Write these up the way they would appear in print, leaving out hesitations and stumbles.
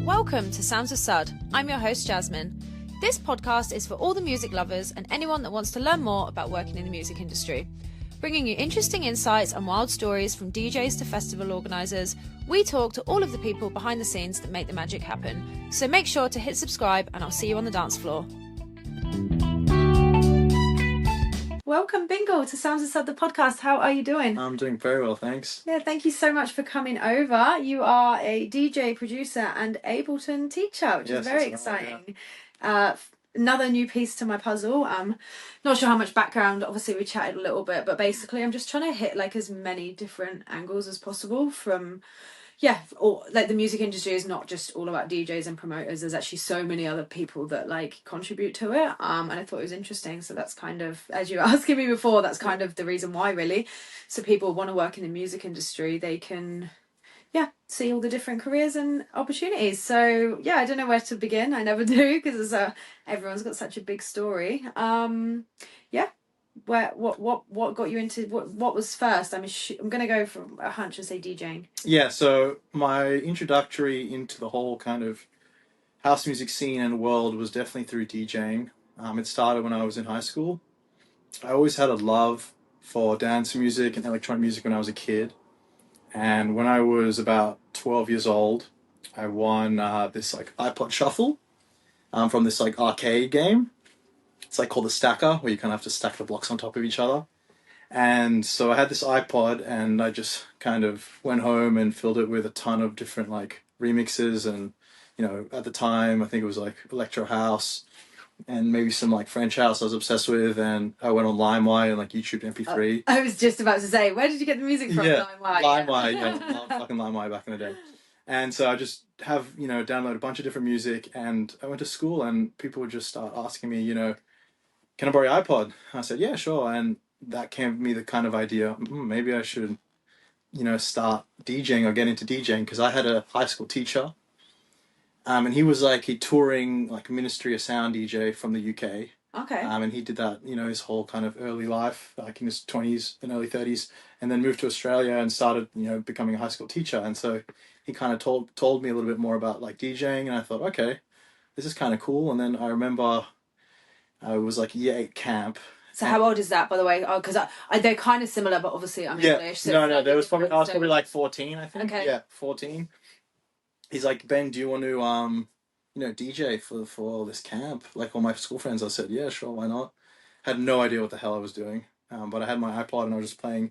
Welcome to Sounds of Sud. I'm your host, Jasmine. This podcast is for all the music lovers and anyone that wants to learn more about working in the music industry. Bringing you interesting insights and wild stories from DJs to festival organisers, we talk to all of the people behind the scenes that make the magic happen. So make sure to hit subscribe and I'll see you on the dance floor. Welcome, Bingil, to Sounds of Sud, the podcast. How are you doing? I'm doing very well, thanks. Yeah, thank you so much for coming over. You are a DJ, producer and Ableton teacher, which is very exciting. Yeah. Another new piece to my puzzle. Not sure how much background, obviously we chatted a little bit, but basically I'm just trying to hit like as many different angles as possible from, the music industry is not just all about DJs and promoters. There's actually so many other people that like contribute to it. And I thought it was interesting. So that's kind of, as you were asking me before, that's kind of the reason why, really. So people want to work in the music industry, they can see all the different careers and opportunities. So I don't know where to begin. I never do, because everyone's got such a big story. What got you into what was first? I'm gonna go from a hunch and say DJing. Yeah, so my introductory into the whole kind of house music scene and world was definitely through DJing. It started when I was in high school. I always had a love for dance music and electronic music when I was a kid. And when I was about 12 years old, I won this like iPod Shuffle from this like arcade game. It's like called the Stacker, where you kind of have to stack the blocks on top of each other. And so I had this iPod, and I just kind of went home and filled it with a ton of different like remixes. And at the time, I think it was like electro house and maybe some like French house I was obsessed with. And I went on LimeWire and like YouTube MP3. I was just about to say, where did you get the music from? LimeWire. LimeWire, yeah, fucking LimeWire back in the day. And so I just have download a bunch of different music, and I went to school, and people would just start asking me, can I borrow your iPod? I said, yeah, sure. And that gave me the kind of idea, maybe I should, start DJing or get into DJing, because I had a high school teacher. And he was like a touring like Ministry of Sound DJ from the UK. Okay. And he did that, his whole kind of early life, like in his 20s and early 30s, and then moved to Australia and started, becoming a high school teacher. And so he kind of told me a little bit more about like DJing, and I thought, okay, this is kind of cool. And then I remember I was like year 8 camp. So how old is that, by the way? Oh, because they're kind of similar, but obviously I'm English. So I was probably like 14, I think. Okay. Yeah, 14. He's like, Ben, do you want to DJ for this camp, like all my school friends? I said, yeah, sure, why not? Had no idea what the hell I was doing, but I had my iPod and I was just playing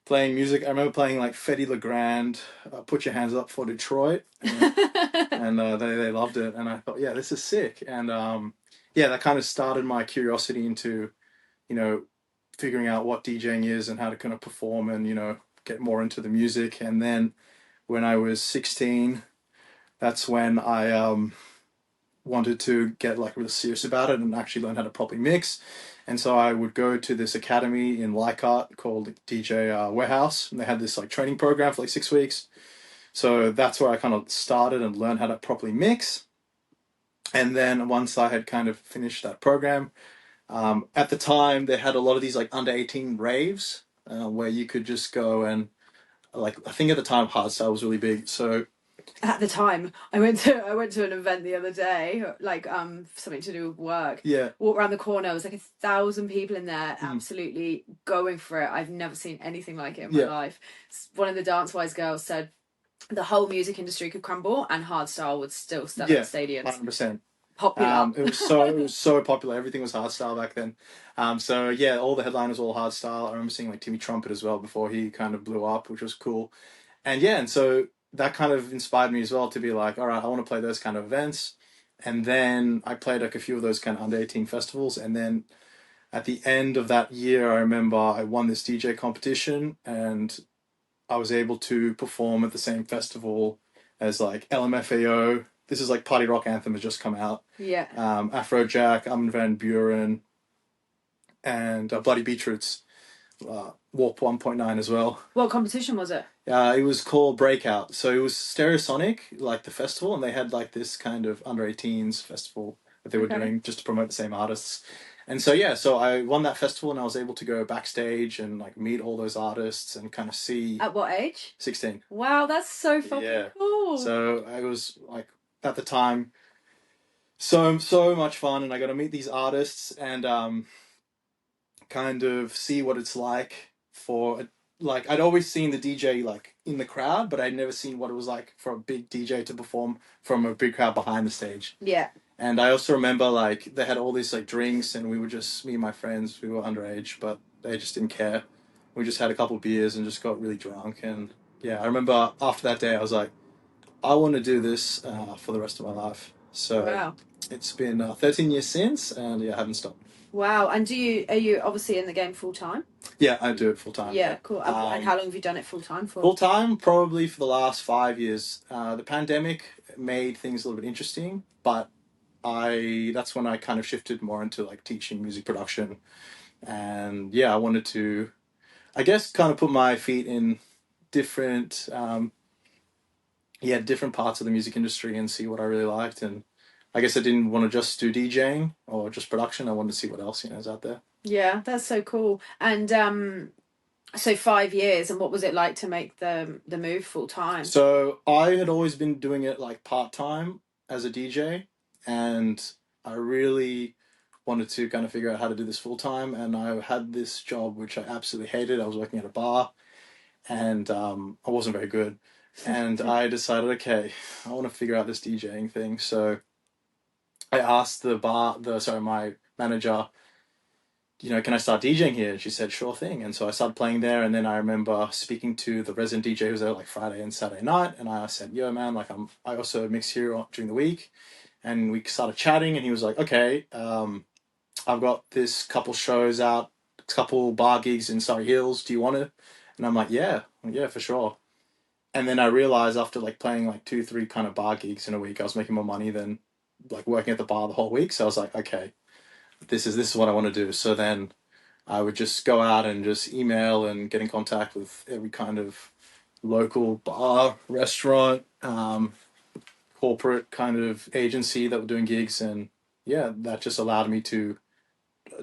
music. I remember playing like Fetty Legrand, Put Your Hands Up for Detroit, and they loved it, and I thought, yeah, this is sick. And that kind of started my curiosity into figuring out what DJing is and how to kind of perform and get more into the music. And then when I was 16, that's when I wanted to get like really serious about it and actually learn how to properly mix. And so I would go to this academy in Leichhardt called DJ Warehouse, and they had this like training program for like 6 weeks. So that's where I kind of started and learned how to properly mix. And then once I had kind of finished that program, at the time they had a lot of these like under 18 raves where you could just go and like, I think at the time hardstyle was really big. So at the time, I went to an event the other day, like something to do with work. Yeah. Walked around the corner, there was like 1,000 people in there, absolutely going for it. I've never seen anything like it in my life. One of the Dance Wise girls said the whole music industry could crumble and hardstyle would still sell in stadiums. 100%. Popular. It was so popular. Everything was hardstyle back then. All the headliners were all hardstyle. I remember seeing like Timmy Trumpet as well before he kind of blew up, which was cool. And so that kind of inspired me as well to be like, all right, I want to play those kind of events. And then I played like a few of those kind of under 18 festivals. And then at the end of that year, I remember I won this DJ competition and I was able to perform at the same festival as like LMFAO. This is like Party Rock Anthem has just come out. Yeah. Afrojack, Armin van Buuren, and Bloody Beetroots. Warp 1.9 as well. What competition was it? It was called Breakout. So it was Stereosonic, like the festival, and they had like this kind of under 18s festival that they were doing just to promote the same artists. And so I won that festival and I was able to go backstage and like meet all those artists and kind of see. At what age? 16. Wow, that's so fucking cool. So I was like at the time, so much fun, and I got to meet these artists and kind of see what it's like for like I'd always seen the DJ like in the crowd, but I'd never seen what it was like for a big DJ to perform from a big crowd behind the stage. Yeah. And I also remember like they had all these like drinks, and we were just me and my friends. We were underage, but they just didn't care. We just had a couple of beers and just got really drunk. And yeah, I remember after that day, I was like, I want to do this for the rest of my life. So wow. It's been 13 years since, and yeah, I haven't stopped. Wow. And are you obviously in the game full time? Yeah, I do it full time. Yeah, cool. And how long have you done it full time for? Full time, probably for the last 5 years. The pandemic made things a little bit interesting, but that's when I kind of shifted more into like teaching music production. And yeah, I wanted to, I guess, kind of put my feet in different, different parts of the music industry and see what I really liked. And I guess I didn't want to just do DJing or just production. I wanted to see what else is out there. Yeah, that's so cool. And so 5 years, and what was it like to make the move full time? So I had always been doing it like part time as a DJ, and I really wanted to kind of figure out how to do this full time. And I had this job which I absolutely hated. I was working at a bar, and I wasn't very good. And I decided, okay, I want to figure out this DJing thing. So I asked my manager, can I start DJing here? And she said, sure thing. And so I started playing there. And then I remember speaking to the resident DJ who was there like Friday and Saturday night. And I said, yo, man, like I also mix here during the week. And we started chatting, and he was like, okay, I've got this couple shows out, couple bar gigs in Surrey Hills. Do you want it? And I'm like, yeah, for sure. And then I realized after like playing like 2-3 kind of bar gigs in a week, I was making more money than like working at the bar the whole week. So I was like, okay, this is what I want to do. So then I would just go out and just email and get in contact with every kind of local bar, restaurant, corporate kind of agency that were doing gigs. And yeah, that just allowed me to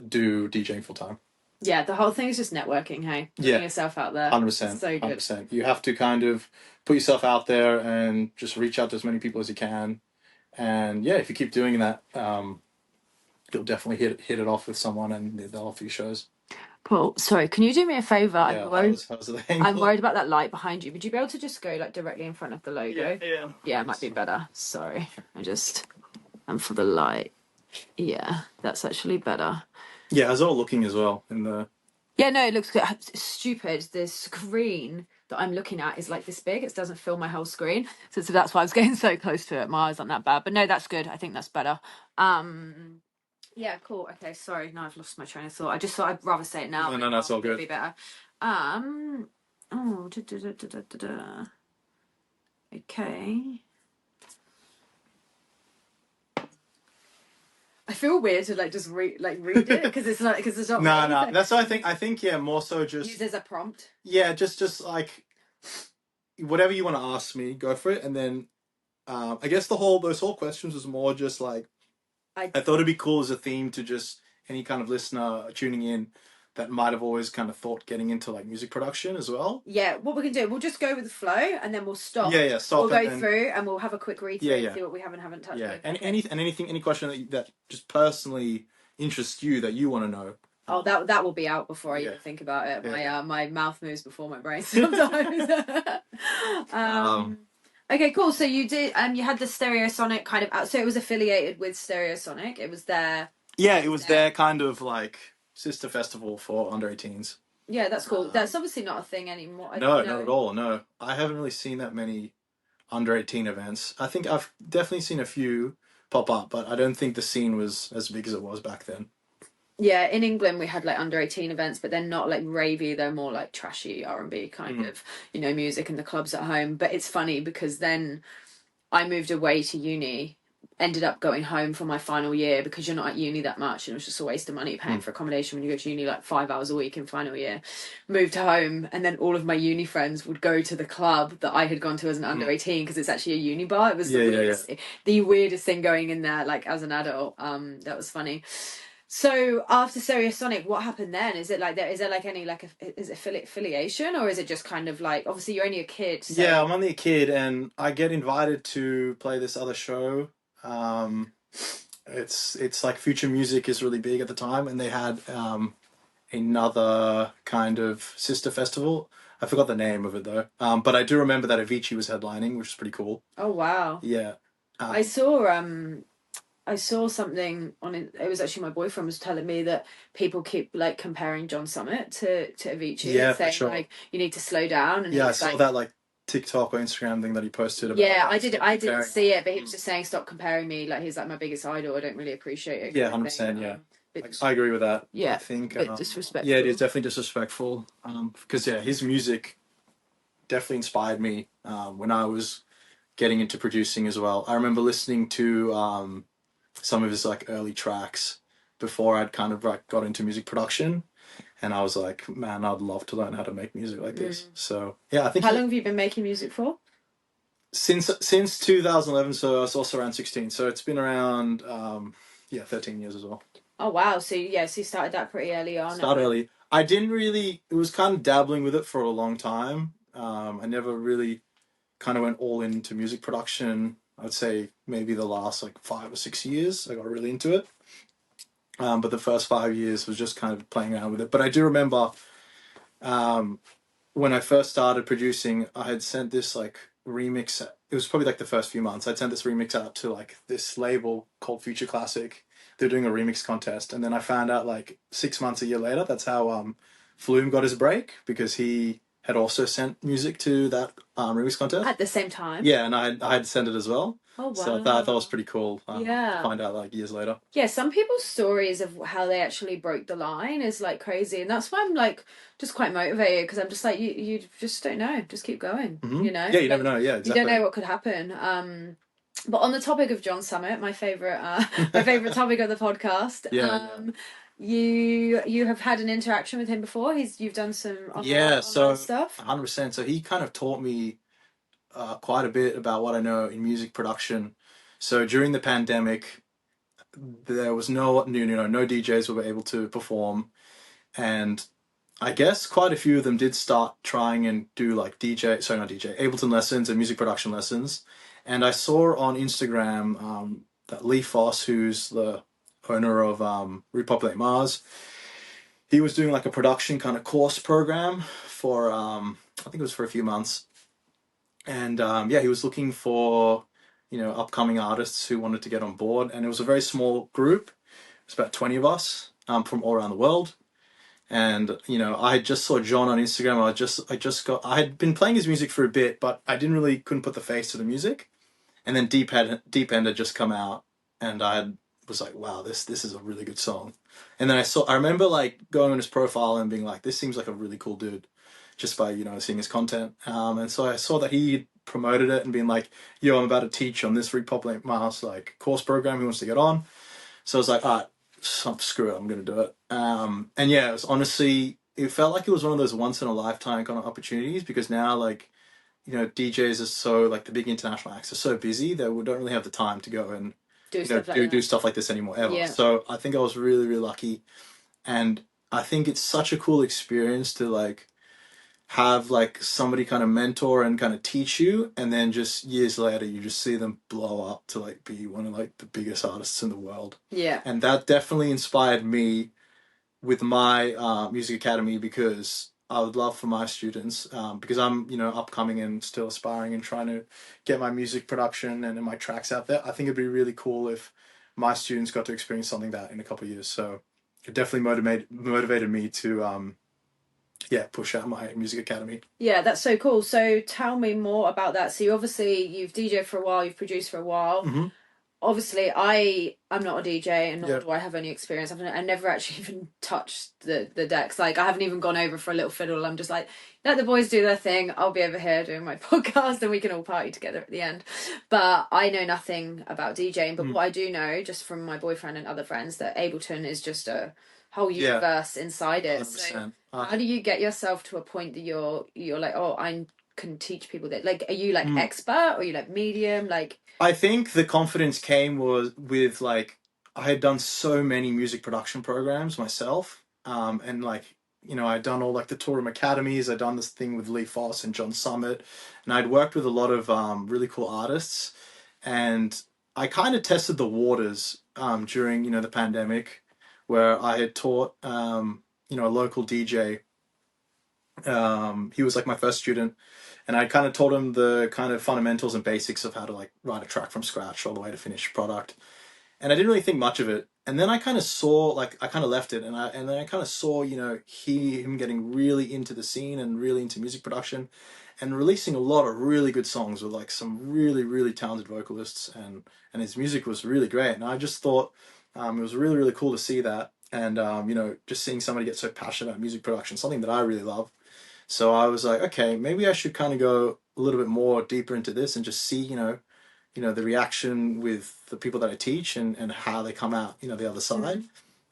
do DJing full time. Yeah, the whole thing is just networking, hey? Putting yourself out there. 100%. So good. 100%. You have to kind of put yourself out there and just reach out to as many people as you can. And yeah, if you keep doing that, you'll definitely hit it off with someone, and they'll offer you shows. Paul, sorry, can you do me a favour? Yeah, I'm worried about that light behind you. Would you be able to just go like directly in front of the logo? Yeah. Yeah, it might be better. Sorry. I'm for the light. Yeah, that's actually better. Yeah, I was all looking as well in the... Yeah, no, it looks good. It's stupid. The screen that I'm looking at is like this big. It doesn't fill my whole screen. So that's why I was getting so close to it. My eyes aren't that bad. But no, that's good. I think that's better. Yeah, cool. Okay, sorry. Now I've lost my train of thought. I just thought I'd rather say it now. No, that's all good. It'd be better. Okay. I feel weird to like just read it because it's not No. That's what I think. I think more so just use as a prompt. Yeah, just like whatever you want to ask me, go for it. And then I guess those whole questions was more just like I thought it'd be cool as a theme to just any kind of listener tuning in that might have always kind of thought getting into like music production as well. Yeah, what we can do, we'll just go with the flow and then we'll stop. Yeah, stop. We'll go through and we'll have a quick read through and see what we haven't touched. Yeah, and any question that just personally interests you that you want to know. Oh, that will be out before I even think about it. My mouth moves before my brain sometimes. Okay, cool. So you did you had the Stereosonic kind of out, so it was affiliated with Stereosonic. It was there. Yeah, it was their kind of like sister festival for under 18s. Yeah, that's cool. That's obviously not a thing anymore. No, not at all. No, I haven't really seen that many under 18 events. I think I've definitely seen a few pop up, but I don't think the scene was as big as it was back then. Yeah, in England we had like under 18 events, but they're not like ravey. They're more like trashy R&B kind of, music in the clubs at home. But it's funny because then I moved away to uni, ended up going home for my final year because you're not at uni that much and it was just a waste of money paying for accommodation when you go to uni like 5 hours a week in final year. Moved home, and then all of my uni friends would go to the club that I had gone to as an under 18 because it's actually a uni bar. It was the weirdest thing going in there like as an adult. That was funny. So after Stereosonic, what happened then? Is it like is there like any like is it affiliation, or is it just kind of like, obviously you're only a kid? So... Yeah, I'm only a kid, and I get invited to play this other show. It's like Future Music is really big at the time, and they had another kind of sister festival. I forgot the name of it though. But I do remember that Avicii was headlining, which is pretty cool. Oh wow. Yeah. I saw something on it. It was actually my boyfriend was telling me that people keep like comparing John Summit to Avicii, Yeah, saying sure. like you need to slow down. And yeah, I saw that like TikTok or Instagram thing that he posted about. Yeah, I didn't see it, but he was just saying stop comparing me. Like he's like my biggest idol. I don't really appreciate it. Yeah, 100%. Yeah, I agree with that. Yeah, I think bit disrespectful. Yeah, it is definitely disrespectful. Because his music definitely inspired me when I was getting into producing as well. I remember listening to some of his like early tracks before I'd kind of like got into music production, and I was like, man, I'd love to learn how to make music like this. So yeah, I think. How long have you been making music for? Since 2011, so I was also around 16. So it's been around 13 years as well. Oh wow! So you started that pretty early on. Start early. I didn't really. It was kind of dabbling with it for a long time. I never really kind of went all into music production. I'd say maybe the last like 5 or 6 years I got really into it. But the first 5 years was just kind of playing around with it. But I do remember when I first started producing, I had sent this like remix. It was probably like the first few months. I'd sent this remix out to like this label called Future Classic. They're doing a remix contest, and then I found out like 6 months, a year later, that's how Flume got his break, because he had also sent music to that remix contest at the same time. Yeah, and I had sent it as well. Oh wow! So I thought that was pretty cool. To find out like years later. Yeah, some people's stories of how they actually broke the line is like crazy, and that's why I'm like just quite motivated, because I'm just like you just don't know, just keep going. You know? Yeah, you never know. Yeah, exactly. You don't know what could happen. But on the topic of John Summit, my favorite topic of the podcast. You have had an interaction with him before. You've done some online stuff. 100%. So he kind of taught me quite a bit about what I know in music production. So during the pandemic, there was no DJs who were able to perform, and I guess quite a few of them did start trying and do like Ableton lessons and music production lessons. And I saw on Instagram that Lee Foss, who's the owner of Repopulate Mars, he was doing like a production kind of course program for I think it was for a few months. And he was looking for upcoming artists who wanted to get on board, and it was a very small group. It was about 20 of us from all around the world. And I just saw John on Instagram. I had been playing his music for a bit, but I couldn't put the face to the music. And then Deep End had just come out, and I was like, wow, this is a really good song. And then I remember like going on his profile and being like, this seems like a really cool dude, just by seeing his content. And so I saw that he promoted it and being like, yo, I'm about to teach on this Repopulate Mars like course program. He wants to get on. So I was like, all right, screw it, I'm gonna do it. And yeah, it was honestly, it felt like it was one of those once in a lifetime kind of opportunities, because now like DJs are so, like, the big international acts are so busy that we don't really have the time to go and do stuff like this anymore ever. So I think I was really, really lucky, and I think it's such a cool experience to like have like somebody kind of mentor and kind of teach you, and then just years later you just see them blow up to like be one of like the biggest artists in the world. Yeah. And that definitely inspired me with my music academy, because I would love for my students, because I'm upcoming and still aspiring and trying to get my music production and my tracks out there. I think it'd be really cool if my students got to experience something like that in a couple of years. So it definitely motivated me to push out my music academy. Yeah, that's so cool. So tell me more about that. So you've DJed for a while, you've produced for a while. Mm-hmm. Obviously, I'm not a DJ, and nor do I have any experience. I never actually even touched the decks. Like, I haven't even gone over for a little fiddle. I'm just like, let the boys do their thing. I'll be over here doing my podcast, and we can all party together at the end. But I know nothing about DJing. But what I do know, just from my boyfriend and other friends, that Ableton is just a whole universe inside it. 100%. So how do you get yourself to a point that you're like, oh, I can teach people that? Like, are you like expert, or are you like medium? Like, I think the confidence came with like, I had done so many music production programs myself, and like, you know, I'd done all like the Tourum Academies. I'd done this thing with Lee Foss and John Summit, and I'd worked with a lot of really cool artists, and I kind of tested the waters during, you know, the pandemic, where I had taught you know, a local DJ. He was like my first student, and I kind of taught him the kind of fundamentals and basics of how to like write a track from scratch all the way to finished product. And I didn't really think much of it. And then I kind of saw, like, I kind of left it, and then I kind of saw, you know, him getting really into the scene and really into music production, and releasing a lot of really good songs with like some really really talented vocalists, and his music was really great. And I just thought it was really really cool to see that, and you know, just seeing somebody get so passionate about music production, something that I really love. So I was like, okay, maybe I should kind of go a little bit more deeper into this and just see, you know, the reaction with the people that I teach, and how they come out, you know, the other side.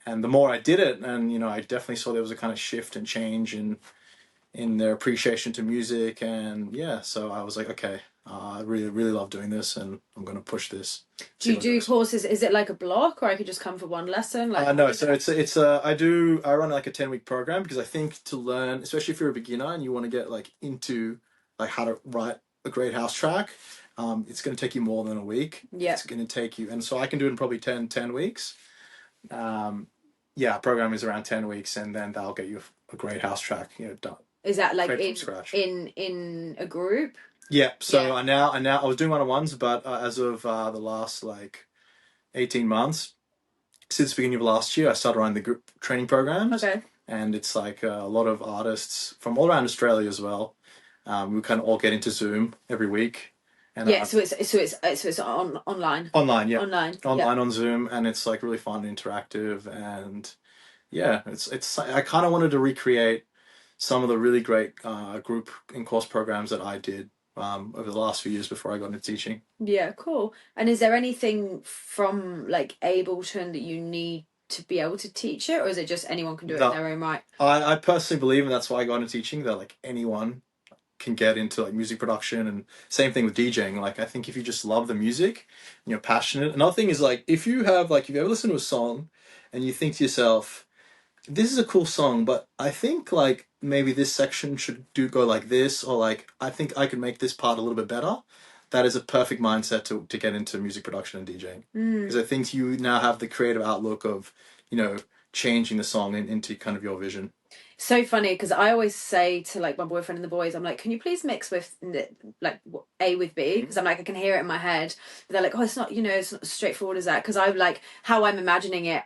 And the more I did it, and you know, I definitely saw there was a kind of shift and change in their appreciation to music, and yeah, so I was like, okay, I really really love doing this, and I'm going to push this. Do you do courses? Is it like a block, or I could just come for one lesson? Like no, so I run like a 10-week program, because I think to learn, especially if you're a beginner and you want to get like into like how to write a great house track, it's going to take you more than a week. Yeah. It's going to take you, and so I can do it in probably 10 weeks. Yeah, program is around 10 weeks, and then that'll get you a great house track, you know, done. Is that like in a group? Yeah. So I was doing one-on-ones, but as of the last like 18 months, since the beginning of last year, I started running the group training programs. Okay. And it's like a lot of artists from all around Australia as well. We kind of all get into Zoom every week. And yeah, so it's online. Online, yeah. Online on Zoom, and it's like really fun and interactive, and yeah, it's. I kind of wanted to recreate some of the really great group and course programs that I did over the last few years before I got into teaching. Yeah, cool. And is there anything from like Ableton that you need to be able to teach it, or is it just anyone can do it in their own right? I personally believe, and that's why I got into teaching, that like anyone can get into like music production, and same thing with DJing. Like, I think if you just love the music and you're passionate. Another thing is, like, if you ever listen to a song and you think to yourself, this is a cool song, but I think like maybe this section should go like this, or like I think I could make this part a little bit better. That is a perfect mindset to get into music production and DJing, because I think you now have the creative outlook of, you know, changing the song into kind of your vision. So funny, because I always say to like my boyfriend and the boys, I'm like, can you please mix with like A with B, because I'm like, I can hear it in my head, but they're like, oh, it's not, you know, it's not as straightforward as that, because I'm like, how I'm imagining it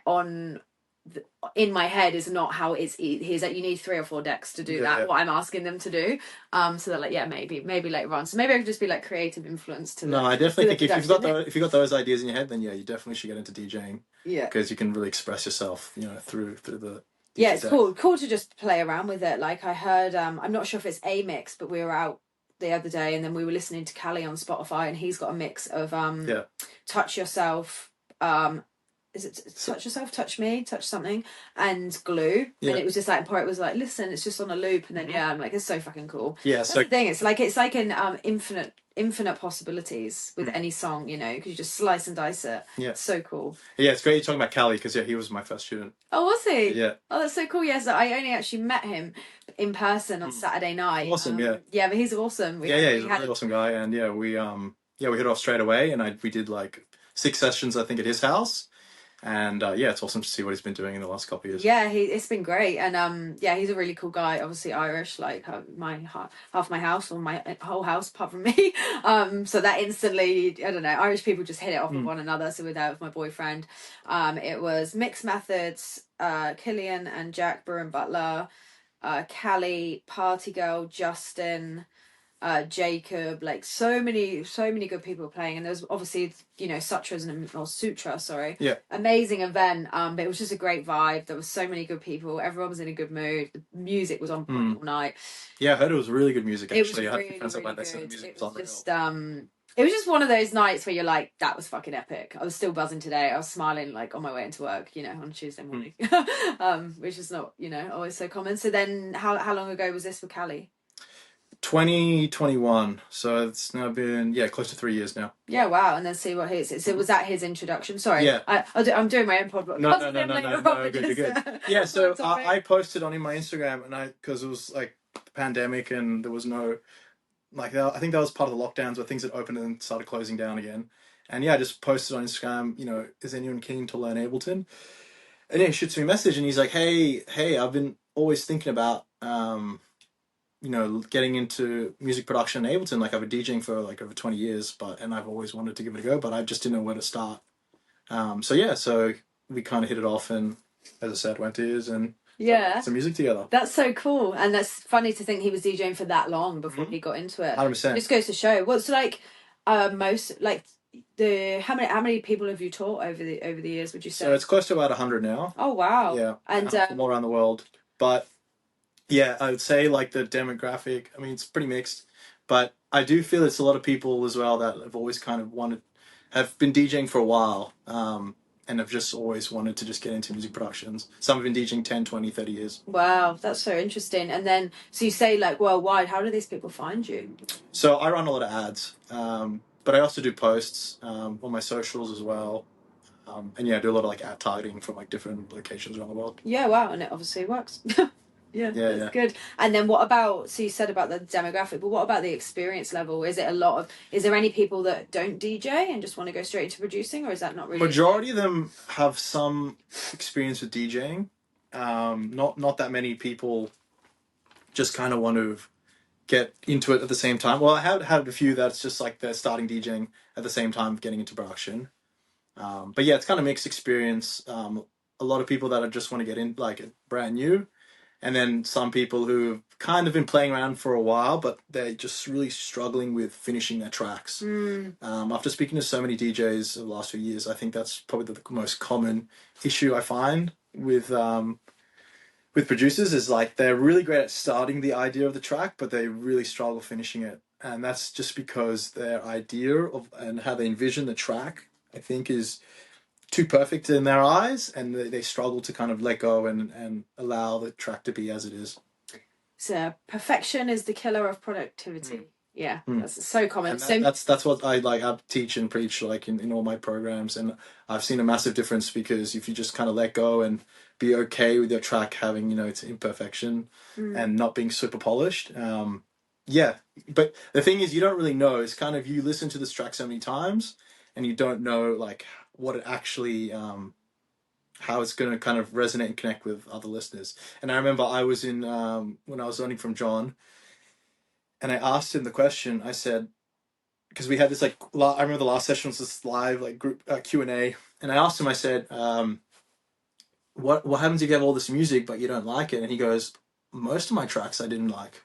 in my head is not how it's he's like, you need 3 or 4 decks to do what I'm asking them to do. So they're like, yeah, maybe later on, so maybe I could just be like creative influence to I definitely think if you've got those ideas in your head, then yeah, you definitely should get into DJing, because you can really express yourself, you know, through the yeah, it's cool to just play around with it. Like I heard, I'm not sure if it's a mix, but we were out the other day and then we were listening to Callie on Spotify, and he's got a mix of Touch Yourself, is it Touch Yourself, Touch Me, Touch Something, and Glue. And it was just like, part it was like, listen, it's just on a loop, and then I'm like, it's so fucking cool. That's the thing, it's like an infinite possibilities with any song, you know, because you just slice and dice it. It's so cool. Yeah, it's great you're talking about Callie, because he was my first student. Oh, was he? Yeah. Oh, that's so cool. Yes, I only actually met him in person on Saturday night. Awesome. Yeah, but he's awesome. He's a really awesome guy, and we hit off straight away, and we did like 6 sessions, I think, at his house. And it's awesome to see what he's been doing in the last couple of years. Yeah, it's been great, and he's a really cool guy. Obviously Irish, like half my house, or my whole house apart from me. So that instantly, I don't know, Irish people just hit it off with one another. So with my boyfriend, it was Mixed Methods, Killian and Jack, Bruin Butler, Callie, Party Girl, Justin, Jacob, like so many good people playing, and there was obviously, you know, Sutra, sorry. Yeah. Amazing event. But it was just a great vibe. There was so many good people. Everyone was in a good mood. The music was on point all night. Yeah, I heard it was really good music. Actually, it was just one of those nights where you're like, that was fucking epic. I was still buzzing today. I was smiling like on my way into work, you know, on Tuesday morning. Which is not, you know, always so common. So then how long ago was this with Callie? 2021. So it's now been close to 3 years now. Yeah, wow. And then see what his. So was that his introduction? Sorry, Yeah. I'm doing my own podcast. No, good, good. Yeah, so I posted on my Instagram, and because it was like the pandemic and there was no like I think that was part of the lockdowns where things had opened and started closing down again. And yeah, I just posted on Instagram, is anyone keen to learn Ableton? And yeah, he shoots me a message and he's like, hey, I've been always thinking about getting into music production in Ableton. Like I've been DJing for like over 20 years, and I've always wanted to give it a go, but I just didn't know where to start. So we kind of hit it off, and as I said, went to his and some music together. That's so cool, and that's funny to think he was DJing for that long before he got into it. 100%. It just goes to show. What's like most like how many people have you taught over the years? Would you say? So it's close to about 100 now. Oh wow! Yeah, and from all around the world, but. Yeah, I would say like the demographic, I mean, it's pretty mixed, but I do feel it's a lot of people as well that have always kind of have been DJing for a while, and have just always wanted to just get into music productions. Some have been DJing 10, 20, 30 years. Wow, that's so interesting. And then, so you say like worldwide, how do these people find you? So I run a lot of ads, but I also do posts on my socials as well. And yeah, I do a lot of like ad targeting from like different locations around the world. Yeah, wow, and it obviously works. Yeah, that's good. And then what about, so you said about the demographic, but what about the experience level? Is there any people that don't DJ and just want to go straight into producing, or is that not really? Majority of them have some experience with DJing. Not that many people just kind of want to get into it at the same time. Well, I have had a few that's just like they're starting DJing at the same time getting into production. But yeah, it's kind of mixed experience. A lot of people that just want to get in like brand new. And then some people who've kind of been playing around for a while, but they're just really struggling with finishing their tracks. After speaking to so many DJs over the last few years, I think that's probably the most common issue I find with producers is like they're really great at starting the idea of the track, but they really struggle finishing it. And that's just because their idea of and how they envision the track, I think, is too perfect in their eyes, and they struggle to kind of let go and allow the track to be as it is. So perfection is the killer of productivity. Yeah, that's so common. That's what I teach and preach like in all my programs, and I've seen a massive difference because if you just kind of let go and be okay with your track having its imperfection and not being super polished. Yeah, but the thing is, you don't really know. It's kind of you listen to this track so many times, and you don't know like what it actually how it's going to kind of resonate and connect with other listeners. And I remember I was in when I was learning from John, and I asked him the question. I said, because we had this like I remember the last session was this live like group Q&A, and I asked him, I said, what happens if you have all this music but you don't like it? And he goes, most of my tracks I didn't like.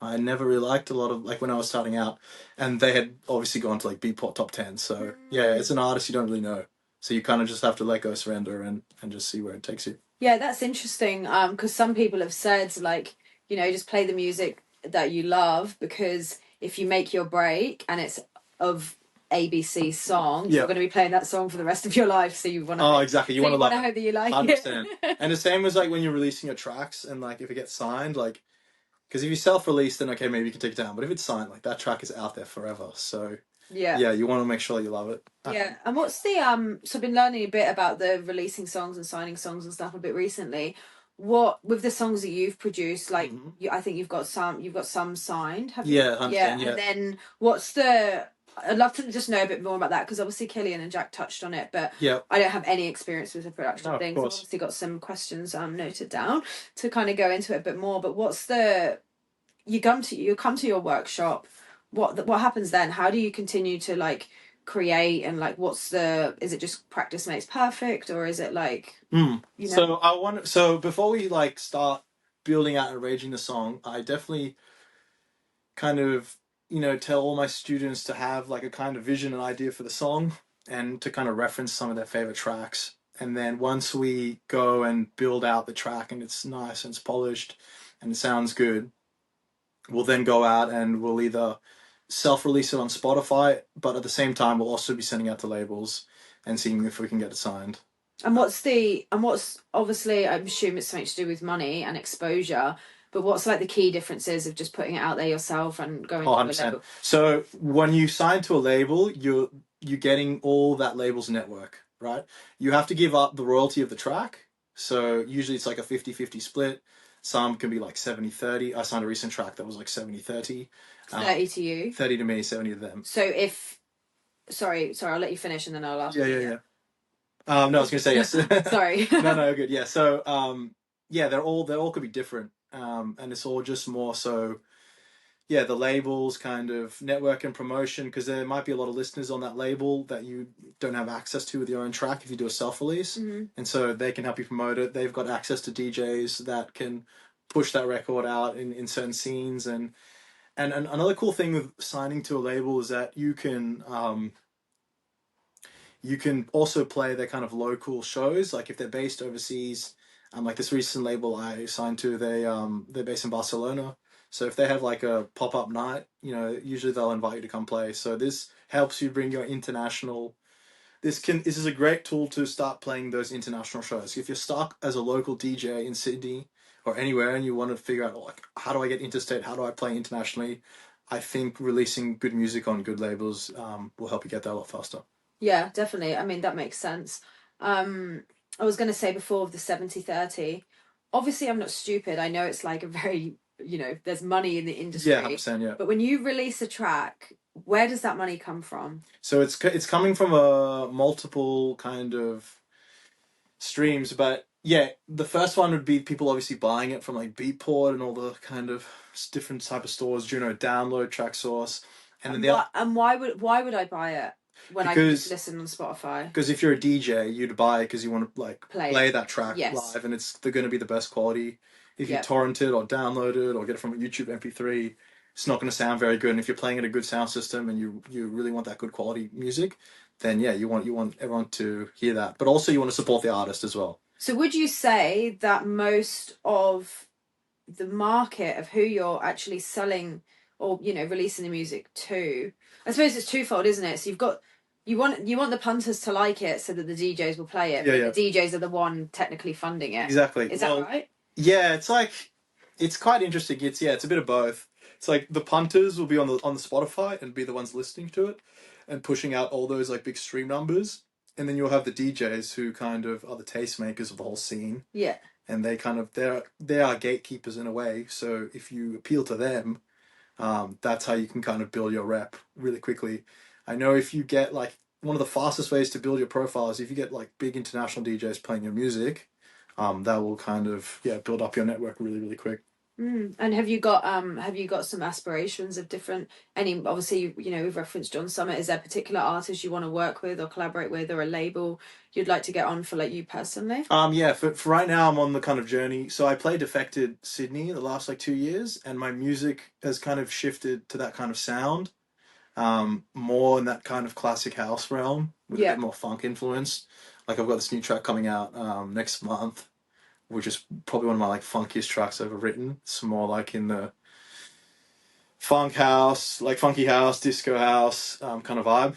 I never really liked a lot of like when I was starting out, and they had obviously gone to like Beatport top 10. So yeah, it's an artist you don't really know. So you kind of just have to let go, surrender, and just see where it takes you. Yeah, that's interesting. Because some people have said like, just play the music that you love, because if you make your break and it's of ABC song, you're going to be playing that song for the rest of your life. So you want to. Oh, exactly. You want to love it. Hope that you like 100%. it. And the same as like when you're releasing your tracks, and like if it gets signed, like. Because if you self-release, then okay, maybe you can take it down. But if it's signed, like that track is out there forever. So yeah, you want to make sure you love it. Yeah, and what's the So I've been learning a bit about the releasing songs and signing songs and stuff a bit recently. What with the songs that you've produced, like I think you've got some signed. Have you? Yeah, 100%, yeah. And then what's the? I'd love to just know a bit more about that, because obviously Killian and Jack touched on it, but I don't have any experience with the production thing. So I've obviously got some questions noted down to kind of go into it a bit more. But what's the? You come to your workshop. What happens then? How do you continue to like create, and like is it just practice makes perfect, or is it like So before we like start building out and arranging the song, I definitely kind of tell all my students to have like a kind of vision and idea for the song, and to kind of reference some of their favorite tracks. And then once we go and build out the track and it's nice and it's polished and it sounds good, we'll then go out and we'll either self-release it on Spotify, but at the same time we'll also be sending out to labels and seeing if we can get it signed. And what's obviously, I assume it's something to do with money and exposure. But what's like the key differences of just putting it out there yourself and going to a label? So when you sign to a label, you're getting all that label's network, right? You have to give up the royalty of the track. So usually it's like a 50-50 split. Some can be like 70-30. I signed a recent track that was like 70-30. 30 to you. 30 to me, 70 to them. So if sorry, I'll let you finish and then I'll ask. Yeah. No, I was gonna say yes. Sorry. No, good. Yeah. So yeah, they all could be different. And it's all just more so, yeah, the labels kind of network and promotion, because there might be a lot of listeners on that label that you don't have access to with your own track if you do a self-release. And so they can help you promote it. They've got access to DJs that can push that record out in certain scenes. And another cool thing with signing to a label is that you can also play their kind of local shows. Like if they're based overseas, like this recent label I signed to, they're based in Barcelona. So if they have like a pop-up night, usually they'll invite you to come play. So this helps you bring your international. This is a great tool to start playing those international shows. If you're stuck as a local DJ in Sydney or anywhere and you want to figure out like, how do I get interstate? How do I play internationally? I think releasing good music on good labels will help you get there a lot faster. Yeah, definitely. I mean, that makes sense. I was going to say before the 70-30, obviously I'm not stupid. I know it's like a very, there's money in the industry. Yeah, 100%, yeah. But when you release a track, where does that money come from? So it's coming from a multiple kind of streams, but yeah, the first one would be people obviously buying it from like Beatport and all the kind of different type of stores, Juno Download, Track Source, and why would I buy it? When I can just listen on Spotify. Because if you're a DJ, you'd buy it because you want to like play that track live, and they're going to be the best quality. If you torrent it or download it or get it from a YouTube MP3, it's not going to sound very good. And if you're playing at a good sound system and you really want that good quality music, then yeah, you want everyone to hear that. But also you want to support the artist as well. So would you say that most of the market of who you're actually selling or releasing the music to, I suppose it's twofold, isn't it? So you want the punters to like it so that the DJs will play it. Yeah. The DJs are the one technically funding it. Exactly. Is that right? Yeah, it's quite interesting. It's a bit of both. It's like the punters will be on the Spotify and be the ones listening to it and pushing out all those like big stream numbers. And then you'll have the DJs who kind of are the tastemakers of the whole scene. Yeah. And they kind of they are gatekeepers in a way. So if you appeal to them, that's how you can kind of build your rep really quickly. I know if you get like one of the fastest ways to build your profile is if you get like big international DJs playing your music, that will kind of build up your network really, really quick. And have you got some aspirations of different, obviously we've referenced John Summit, is there a particular artist you want to work with or collaborate with, or a label you'd like to get on for like you personally? For right now I'm on the kind of journey. So I played Defected Sydney the last like 2 years, and my music has kind of shifted to that kind of sound, more in that kind of classic house realm with a bit more funk influence. Like I've got this new track coming out next month, which is probably one of my like funkiest tracks I've ever written. It's more like in the funk house, like funky house, disco house kind of vibe.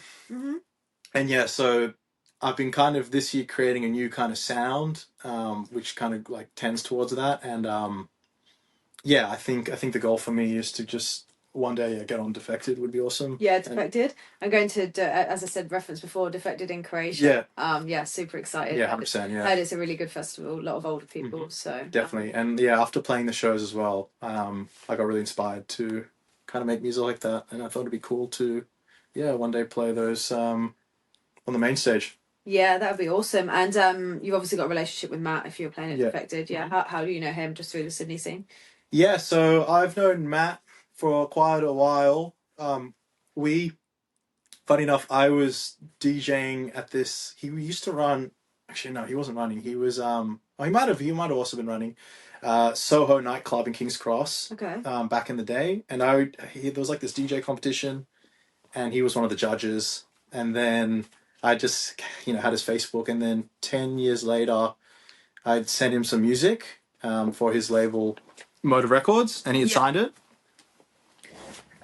And so I've been kind of this year creating a new kind of sound, which kind of like tends towards that. And I think the goal for me is to just one day get on Defected would be awesome. Yeah, Defected. I'm going to, as I said, reference before, Defected in Croatia. Super excited. Yeah, 100%. Yeah, heard it's a really good festival. A lot of older people. So definitely. And after playing the shows as well, I got really inspired to kind of make music like that, and I thought it'd be cool to, one day play those on the main stage. Yeah, that would be awesome. And you've obviously got a relationship with Matt if you're playing at Defected. Yeah. How do you know him? Just through the Sydney scene? Yeah, so I've known Matt for quite a while. Funny enough, I was DJing at this. He used to run. Actually, no, he wasn't running. He was. He might have also been running Soho nightclub in King's Cross. Okay. Back in the day, and there was like this DJ competition, and he was one of the judges. And then I just had his Facebook, and then 10 years later, I'd sent him some music for his label, Motive Records, and he had signed it.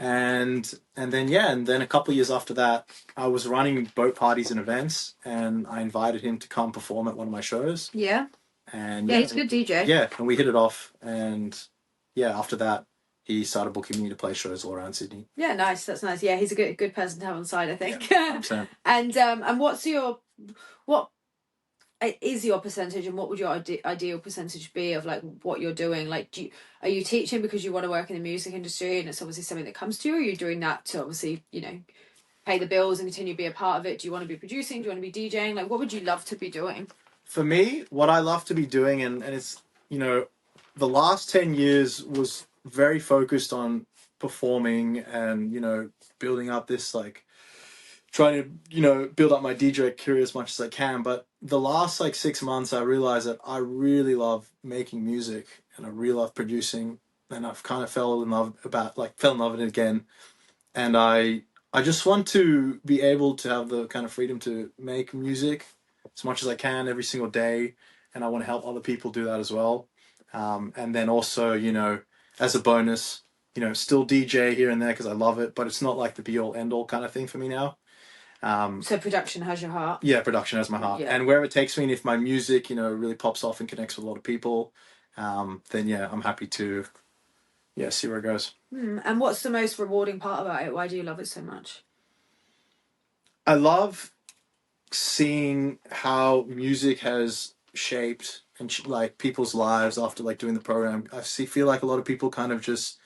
And then a couple of years after that, I was running boat parties and events, and I invited him to come perform at one of my shows. Yeah. And he's a good DJ. Yeah, and we hit it off, and yeah, after that, he started booking me to play shows all around Sydney. Yeah, nice. That's nice. Yeah, he's a good person to have on side, I think. Yeah, and what is your percentage, and what would your ideal percentage be of like what you're doing? Like, are you teaching because you want to work in the music industry and it's obviously something that comes to you, or are you doing that to obviously, you know, pay the bills and continue to be a part of it? Do you want to be producing? Do you want to be DJing? Like, what would you love to be doing? For me, what I love to be doing, and it's, you know, the last 10 years was very focused on performing and, you know, building up this, like, trying to, you know, build up my DJ career as much as I can. But the last, like, 6 months, I realized that I really love making music and I really love producing. And I've kind of fell in love with it again. And I just want to be able to have the kind of freedom to make music as much as I can every single day, and I want to help other people do that as well. And then also, you know, as a bonus, you know, still DJ here and there because I love it, but it's not like the be all end all kind of thing for me now. So production has your heart. Yeah, production has my heart, Yeah. and wherever it takes me, and if my music, you know, really pops off and connects with a lot of people, then yeah, I'm happy to, yeah, see where it goes. And what's the most rewarding part about it? Why do you love it so much? I love seeing how music has shaped and like people's lives after like doing the program. Feel like a lot of people kind of just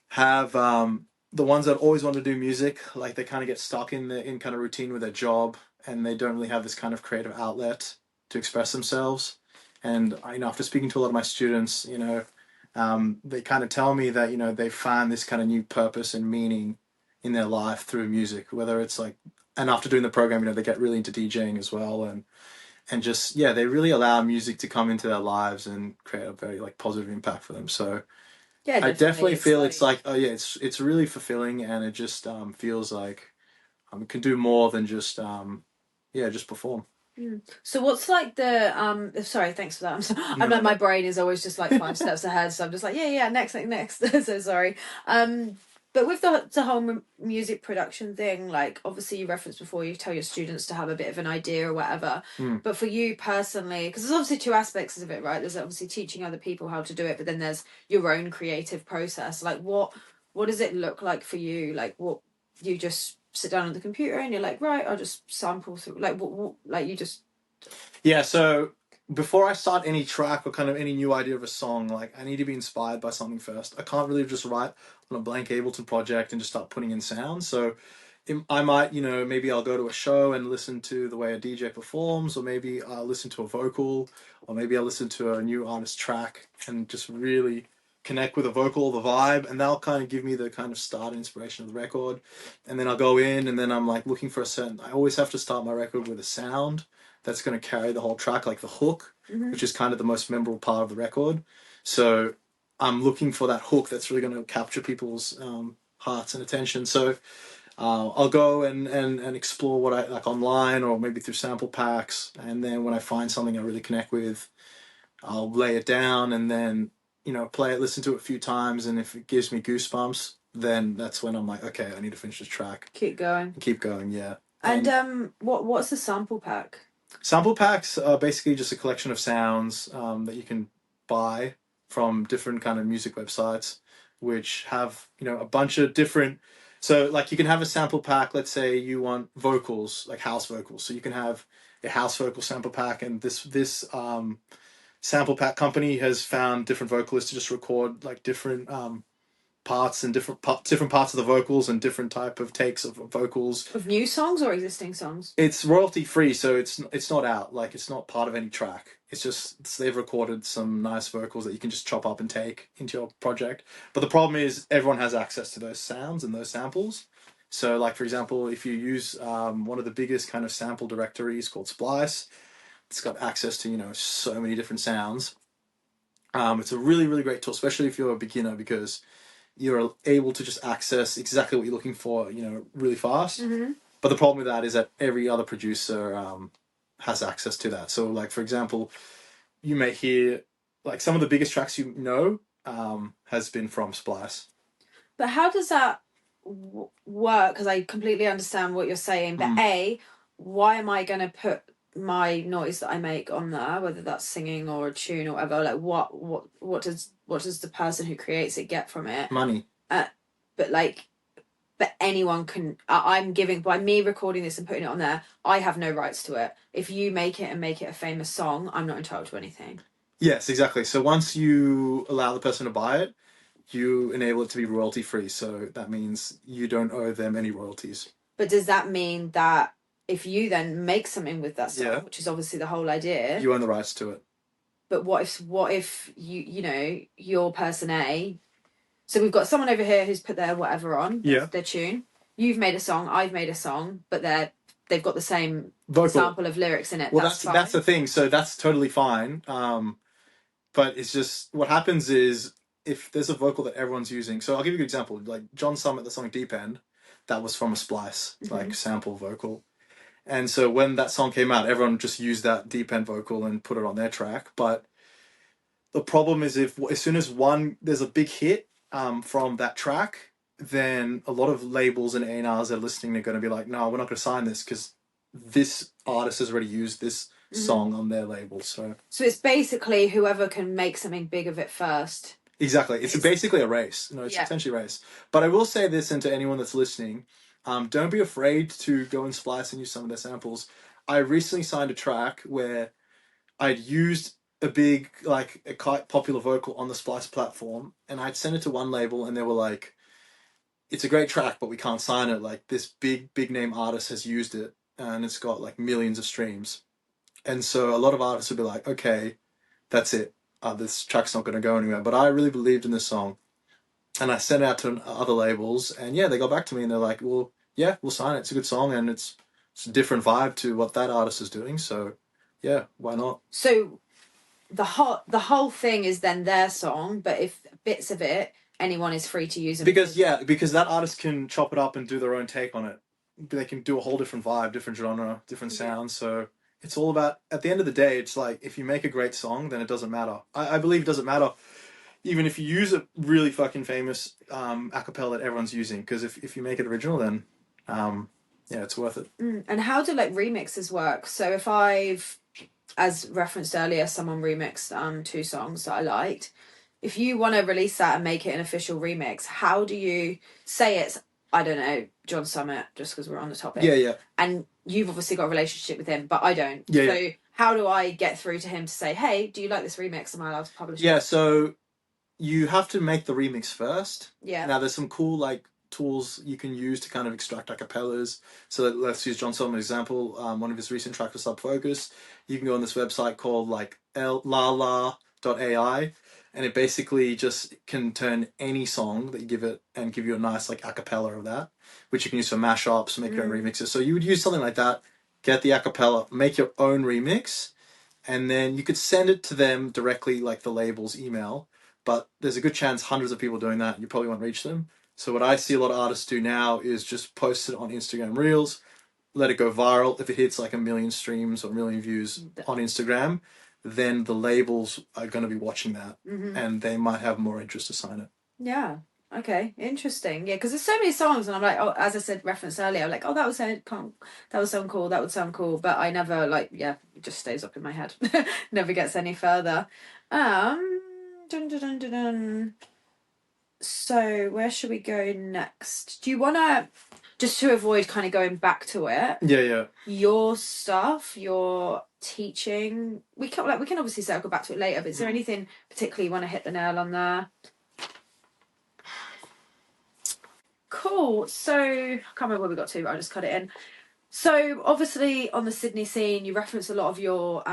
have the ones that always want to do music, like they kind of get stuck in kind of routine with their job, and they don't really have this kind of creative outlet to express themselves. And you know, after speaking to a lot of my students, you know, they kind of tell me that, you know, they find this kind of new purpose and meaning in their life through music, whether it's like, and after doing the program, you know, they get really into DJing as well, and just, yeah, they really allow music to come into their lives and create a very like positive impact for them. So yeah, I definitely feel it's like, oh yeah, it's really fulfilling, and it just feels like it can do more than just yeah, just perform. So what's like the sorry, thanks for that. I'm like, my brain is always just like 5 steps ahead, so I'm just like, yeah, next. So sorry. But with the whole music production thing, like obviously you referenced before, you tell your students to have a bit of an idea or whatever. But for you personally, because there's obviously two aspects of it, right? There's obviously teaching other people how to do it, but then there's your own creative process. Like what does it look like for you? Like what you just sit down on the computer and you're like, right, I'll just sample through. Like what like you just. Yeah, so before I start any track or kind of any new idea of a song, like I need to be inspired by something first. I can't really just write on a blank Ableton project and just start putting in sounds. So I might, you know, maybe I'll go to a show and listen to the way a DJ performs, or maybe I'll listen to a vocal, or maybe I'll listen to a new artist track and just really connect with the vocal or the vibe, and that'll kind of give me the kind of start inspiration of the record. And then I'll go in, and then I'm like looking for I always have to start my record with a sound that's going to carry the whole track, like the hook, which is kind of the most memorable part of the record. So I'm looking for that hook that's really going to capture people's hearts and attention. So I'll go and explore what I like online, or maybe through sample packs, and then when I find something I really connect with, I'll lay it down and then, you know, play it, listen to it a few times, and if it gives me goosebumps, then that's when I'm like, okay, I need to finish this track. Keep going. Keep going, yeah. And what's the sample pack? Sample packs are basically just a collection of sounds that you can buy from different kind of music websites, which have, you know, a bunch of different. So like you can have a sample pack. Let's say you want vocals, like house vocals. So you can have a house vocal sample pack, and this sample pack company has found different vocalists to just record like different parts and different parts of the vocals and different type of takes of vocals. Of new songs or existing songs? It's royalty free, so it's not out, like it's not part of any track. It's just they've recorded some nice vocals that you can just chop up and take into your project. But the problem is everyone has access to those sounds and those samples. So like for example, if you use one of the biggest kind of sample directories called Splice, it's got access to, you know, so many different sounds. It's a really, really great tool, especially if you're a beginner, because you're able to just access exactly what you're looking for, you know, really fast. But the problem with that is that every other producer has access to that. So like, for example, you may hear like some of the biggest tracks you know has been from Splice. But how does that work? Because I completely understand what you're saying, but why am I going to put my noise that I make on there, whether that's singing or a tune or whatever, like what does the person who creates it get from it? Money. But like, but anyone can. I'm giving, by me recording this and putting it on there, I have no rights to it. If you make it and make it a famous song, I'm not entitled to anything. Yes, exactly. So once you allow the person to buy it, you enable it to be royalty free. So that means you don't owe them any royalties. But does that mean that if you then make something with that song, which is obviously the whole idea, you own the rights to it? But what if you're person A? So we've got someone over here who's put their whatever on, their tune. You've made a song, I've made a song, but they've got the same sample of lyrics in it. Well, that's the thing. So that's totally fine. But it's just what happens is if there's a vocal that everyone's using. So I'll give you a good example. Like John Summit, the song Deep End, that was from a Splice, like sample vocal. And so when that song came out, everyone just used that deep end vocal and put it on their track. But the problem is if as soon as there's a big hit from that track, then a lot of labels and A&Rs that are listening are going to be like, no, we're not going to sign this because this artist has already used this song on their label. So it's basically whoever can make something big of it first. Exactly. It's basically a race. No, it's essentially a race. But I will say this, and to anyone that's listening, don't be afraid to go and splice and use some of their samples. I recently signed a track where I'd used a big, like, a quite popular vocal on the Splice platform, and I'd sent it to one label, and they were like, it's a great track, but we can't sign it. Like, this big name artist has used it, and it's got, like, millions of streams. And so a lot of artists would be like, okay, that's it. This track's not going to go anywhere. But I really believed in this song. And I sent it out to other labels. And yeah, they got back to me and they're like, well, yeah, we'll sign it. It's a good song and it's a different vibe to what that artist is doing. So yeah, why not? So the whole thing is then their song, but if bits of it, anyone is free to use it. Because that artist can chop it up and do their own take on it. They can do a whole different vibe, different genre, different sound. So it's all about, at the end of the day, it's like, if you make a great song, then it doesn't matter. I believe it doesn't matter even if you use a really fucking famous acapella that everyone's using, because if you make it original, then it's worth it. And how do like remixes work? So if I've, as referenced earlier, someone remixed 2 songs that I liked, if you want to release that and make it an official remix, how do you say it's, I don't know, John Summit, just because we're on the topic. Yeah. And you've obviously got a relationship with him, but I don't. So how do I get through to him to say, hey, do you like this remix? Am I allowed to publish it? Yeah, so you have to make the remix first. Yeah. Now there's some cool like tools you can use to kind of extract acapellas. So let's use John Solomon's example. One of his recent tracks was Subfocus. You can go on this website called like lala.ai, and it basically just can turn any song that you give it and give you a nice like acapella of that, which you can use for mashups, make your own remixes. So you would use something like that, get the acapella, make your own remix, and then you could send it to them directly, like the label's email. But there's a good chance hundreds of people doing that, you probably won't reach them. So what I see a lot of artists do now is just post it on Instagram Reels, let it go viral. If it hits like 1 million streams or 1 million views on Instagram, then the labels are going to be watching that, and they might have more interest to sign it. Yeah. Okay. Interesting. Yeah, because there's so many songs, and I'm like, oh, as I said, referenced earlier, I'm like, oh, that would sound cool. That would sound cool. But I never it just stays up in my head. Never gets any further. Dun, dun, dun, dun, dun. So where should we go next? Do you want to, just to avoid kind of going back to it? Yeah. Your stuff, your teaching. We can obviously circle back to it later. But is there anything particularly you want to hit the nail on there? Cool. So I can't remember where we got to, but I just cut it in. So obviously on the Sydney scene, you reference a lot of your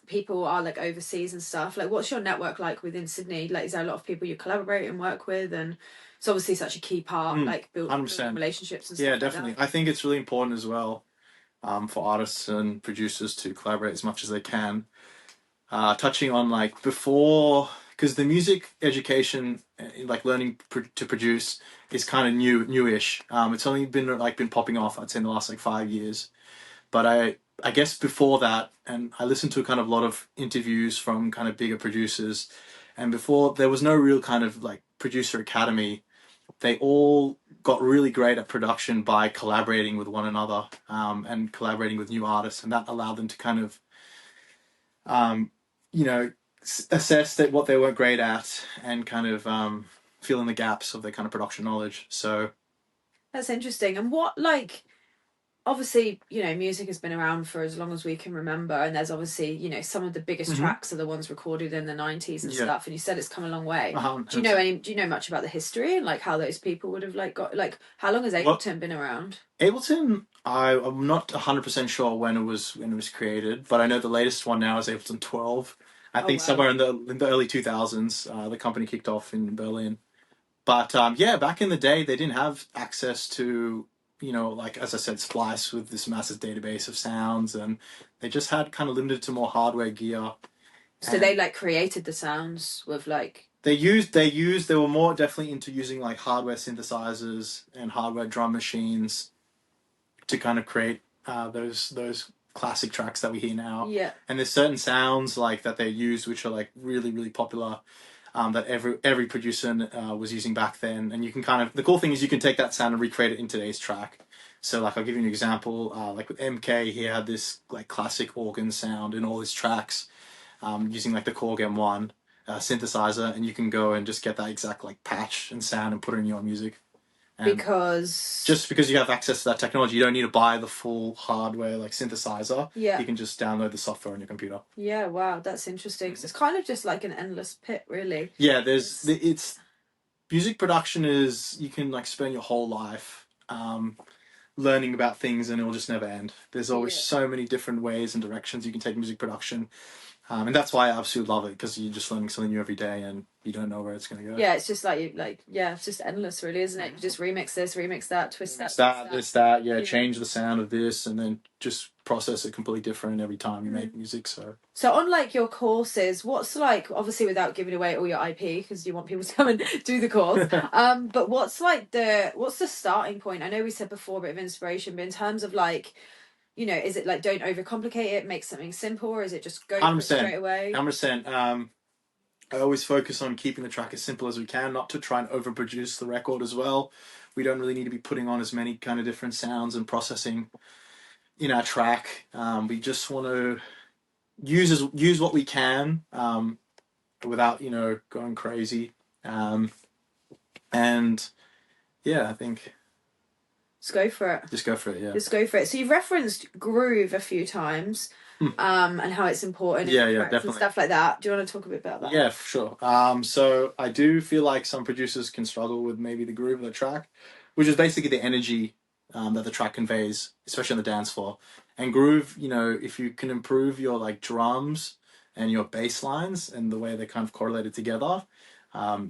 people are like overseas and stuff. Like, what's your network like within Sydney? Like, is there a lot of people you collaborate and work with? And it's obviously such a key part, like building relationships and stuff. Yeah, definitely. Like I think it's really important as well for artists and producers to collaborate as much as they can. Touching on like before, because the music education, like learning to produce, is kind of newish. It's only been popping off, I'd say, in the last like 5 years. But I guess before that, and I listened to kind of a lot of interviews from kind of bigger producers, and before there was no real kind of like producer academy they all got really great at production by collaborating with one another, and collaborating with new artists, and that allowed them to kind of, you know, assess that what they weren't great at and kind of fill in the gaps of their kind of production knowledge. So that's interesting. And what, like, obviously, you know, music has been around for as long as we can remember, and there's obviously, you know, some of the biggest tracks are the ones recorded in the 90s and stuff, and you said it's come a long way. Do you know much about the history and like how those people would have like got, like, how long has Ableton been around? Ableton, I'm not 100% sure when it was created, but I know the latest one now is Ableton 12. I think somewhere in the early 2000s, the company kicked off in Berlin. But yeah, back in the day, they didn't have access to, you know, like, as I said, Splice with this massive database of sounds, and they just had kind of limited to more hardware gear. So they like created the sounds with like... They were more definitely into using like hardware synthesizers and hardware drum machines to kind of create those classic tracks that we hear now. Yeah. And there's certain sounds like that they use which are like really, really popular, that every producer was using back then. And you can kind of, the cool thing is you can take that sound and recreate it in today's track. So like, I'll give you an example, like with MK, he had this like classic organ sound in all his tracks, using like the Korg M1 synthesizer, and you can go and just get that exact like patch and sound and put it in your music. And just because you have access to that technology, you don't need to buy the full hardware like synthesizer. Yeah. You can just download the software on your computer. Yeah, wow, that's interesting. So it's kind of just like an endless pit, really. Yeah, it's music production is, you can like spend your whole life learning about things and it'll just never end. There's always so many different ways and directions you can take music production. And that's why I absolutely love it, because you're just learning something new every day and you don't know where it's going to go. Yeah, it's just like, it's just endless, really, isn't it? You just remix this, remix that, twist that. Yeah, change the sound of this, and then just process it completely different every time you make music. So on like your courses, what's like, obviously without giving away all your IP, because you want people to come and do the course, but what's the starting point? I know we said before a bit of inspiration, but in terms of like, you know, is it like don't overcomplicate it, make something simple, or is it just go for it straight away? 100%. I always focus on keeping the track as simple as we can, not to try and overproduce the record as well. We don't really need to be putting on as many kind of different sounds and processing in our track. We just want to use what we can, without, you know, going crazy. And yeah, I think... Just go for it. Just go for it, yeah. Just go for it. So you've referenced groove a few times, and how it's important. Yeah, definitely. And stuff like that. Do you want to talk a bit about that? Yeah, for sure. So I do feel like some producers can struggle with maybe the groove of the track, which is basically the energy that the track conveys, especially on the dance floor. And groove, you know, if you can improve your like drums and your bass lines and the way they're kind of correlated together,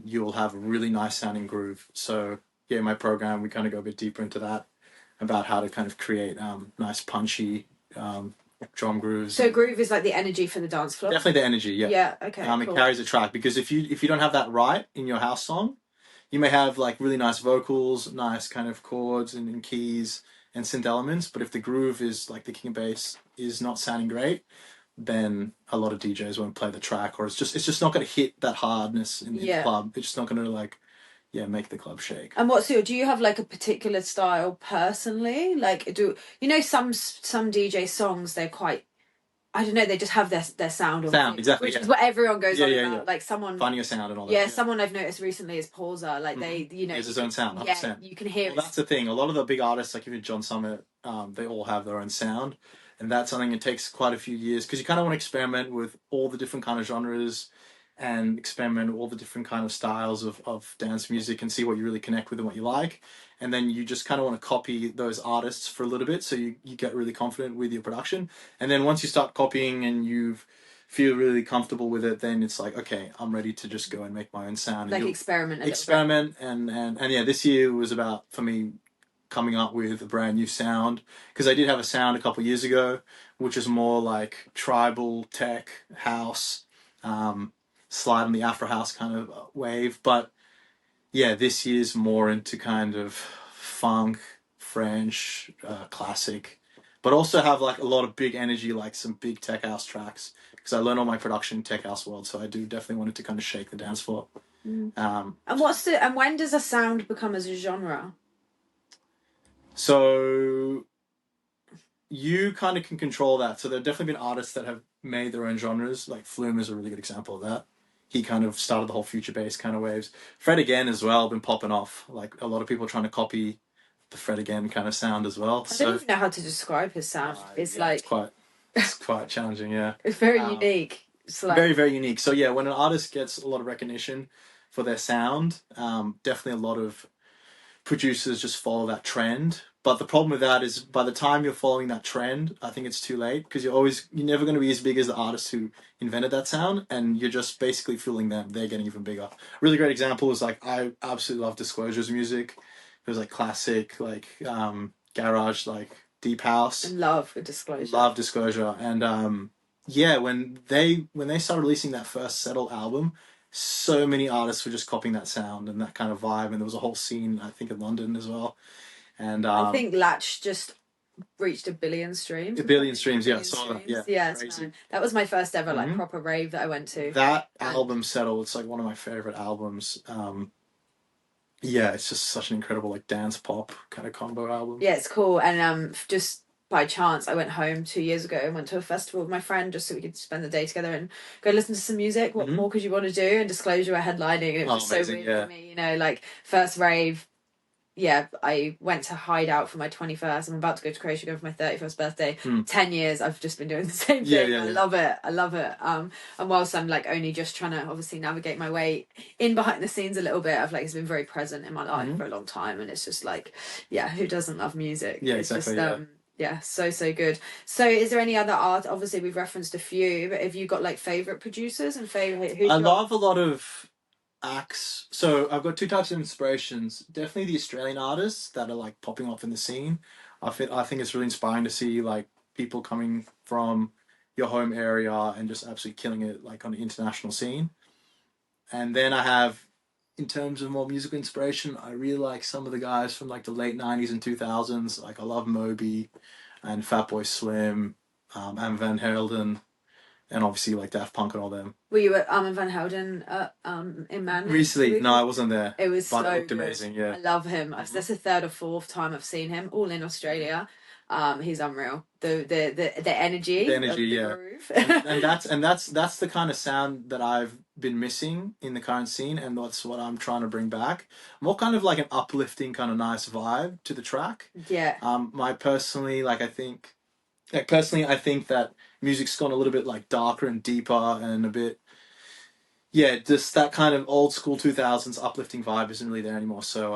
you'll have a really nice sounding groove. So yeah, in my program, we kind of go a bit deeper into that, about how to kind of create nice punchy drum grooves. So groove is like the energy for the dance floor? Definitely the energy, yeah. Yeah, okay, cool. It carries the track, because if you don't have that right in your house song, you may have like really nice vocals, nice kind of chords and keys and synth elements, but if the groove is like the king and bass is not sounding great, then a lot of DJs won't play the track, or it's just not going to hit that hardness in the club. It's just not going to like make the club shake. And do you have like a particular style personally? Like, do you know some DJ songs, they're quite, I don't know, they just have their sound. Exactly. Which is what everyone goes on about. Yeah. Like someone finding a sound and all that. Yeah, someone I've noticed recently is Pauser. Like they, you know, he has his own sound. 100%. Yeah, you can hear. Well, that's the thing. A lot of the big artists, like even John Summit, they all have their own sound, and that's something that takes quite a few years, because you kind of want to experiment with all the different kind of genres and experiment all the different kind of styles of dance music and see what you really connect with and what you like. And then you just kind of want to copy those artists for a little bit, so you get really confident with your production. And then once you start copying and you feel really comfortable with it, then it's like, okay, I'm ready to just go and make my own sound. Like experiment. And yeah, this year was about, for me, coming up with a brand new sound, because I did have a sound a couple of years ago, which is more like tribal tech house, slide on the Afro house kind of wave. But yeah, this year's more into kind of funk, French, classic, but also have like a lot of big energy, like some big tech house tracks, because I learned all my production in tech house world, so I do definitely want it to kind of shake the dance floor. And when does a sound become as a genre? So you kind of can control that. So there have definitely been artists that have made their own genres. Like Flume is a really good example of that. He kind of started the whole future bass kind of waves. Fred Again as well, been popping off. Like a lot of people trying to copy the Fred Again kind of sound as well. I don't even know how to describe his sound. It's it's quite challenging. Yeah, it's very unique. It's like very, very unique. So yeah, when an artist gets a lot of recognition for their sound, definitely a lot of producers just follow that trend. But the problem with that is by the time you're following that trend, I think it's too late because you're never going to be as big as the artists who invented that sound, and you're just basically fooling them. They're getting even bigger. Really great example is like I absolutely love Disclosure's music. It was like classic, like garage, like deep house. And love Disclosure. Love Disclosure, and yeah, when they started releasing that first Settle album, so many artists were just copying that sound and that kind of vibe, and there was a whole scene I think in London as well. And I think Latch just reached 1 billion streams. 1 billion streams, yeah, I saw that. Yeah, crazy. That was my first ever like proper rave that I went to. That album Settle, it's like one of my favorite albums. Yeah, it's just such an incredible like dance pop kind of combo album. Yeah, it's cool. And just by chance, I went home 2 years ago and went to a festival with my friend just so we could spend the day together and go listen to some music. What more could you want to do? And Disclosure were headlining, and it was so weird for me, you know, like first rave. Yeah, I went to Hideout for my 21st. I'm about to go to Croatia again for my 31st birthday. 10 years, I've just been doing the same thing. I love it. I love it. And whilst I'm like only just trying to obviously navigate my way in behind the scenes a little bit, I've like it's been very present in my life for a long time, and it's just like, yeah, who doesn't love music? Yeah, it's exactly. Just, yeah, so good. So is there any other art? Obviously we've referenced a few, but have you got like favorite producers and favorite? I love a lot of acts. So I've got two types of inspirations. Definitely the Australian artists that are like popping off in the scene. I think it's really inspiring to see like people coming from your home area and just absolutely killing it like on the international scene. And then I have, in terms of more musical inspiration, I really like some of the guys from like the late 90s and 2000s. Like I love Moby and Fatboy Slim, and Van Helden, and obviously like Daft Punk and all them. Were you at Armin van Helden in Manly? Recently? No, I wasn't there. It was but so it looked good. Amazing, yeah. I love him. That's the third or fourth time I've seen him, all in Australia. He's unreal. The energy. The energy, yeah. and that's the kind of sound that I've been missing in the current scene, and that's what I'm trying to bring back. More kind of like an uplifting, kind of nice vibe to the track. Yeah. I think that music's gone a little bit like darker and deeper and a bit, yeah, just that kind of old school 2000s uplifting vibe isn't really there anymore. So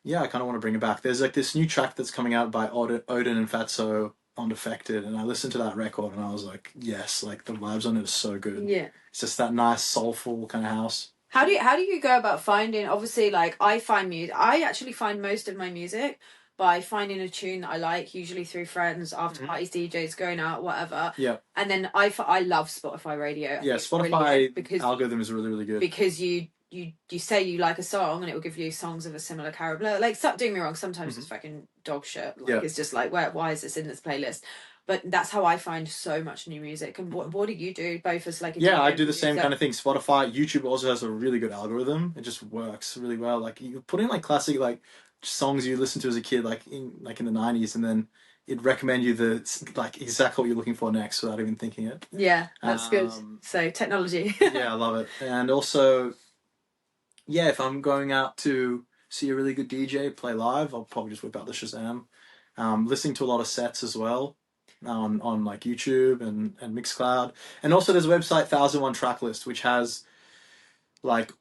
yeah, I kind of want to bring it back. There's like this new track that's coming out by Odin and Fatso on Defected, and I listened to that record and I was like, yes, like the vibes on it are so good. Yeah, it's just that nice soulful kind of house. How do you go about finding? Obviously, like I actually find most of my music by finding a tune that I like, usually through friends, after parties, DJs, going out, whatever. Yeah. And then I love Spotify radio. Yeah, Spotify really algorithm is really, really good. Because you say you like a song and it will give you songs of a similar caliber. Like, don't get me wrong, sometimes it's fucking dog shit. Like, it's just like, why is this in this playlist? But that's how I find so much new music. And what do you do, both as like a I do the same kind of thing. Spotify, YouTube also has a really good algorithm. It just works really well. Like you put in like classic like songs you listened to as a kid, like in the 90s, and then it'd recommend you the like exactly what you're looking for next without even thinking it. Yeah, that's good. So technology. Yeah, I love it. And also, yeah, if I'm going out to see a really good DJ play live, I'll probably just whip out the Shazam. Listening to a lot of sets as well. On like YouTube and Mixcloud, and also there's a website 1001 Tracklist, which has like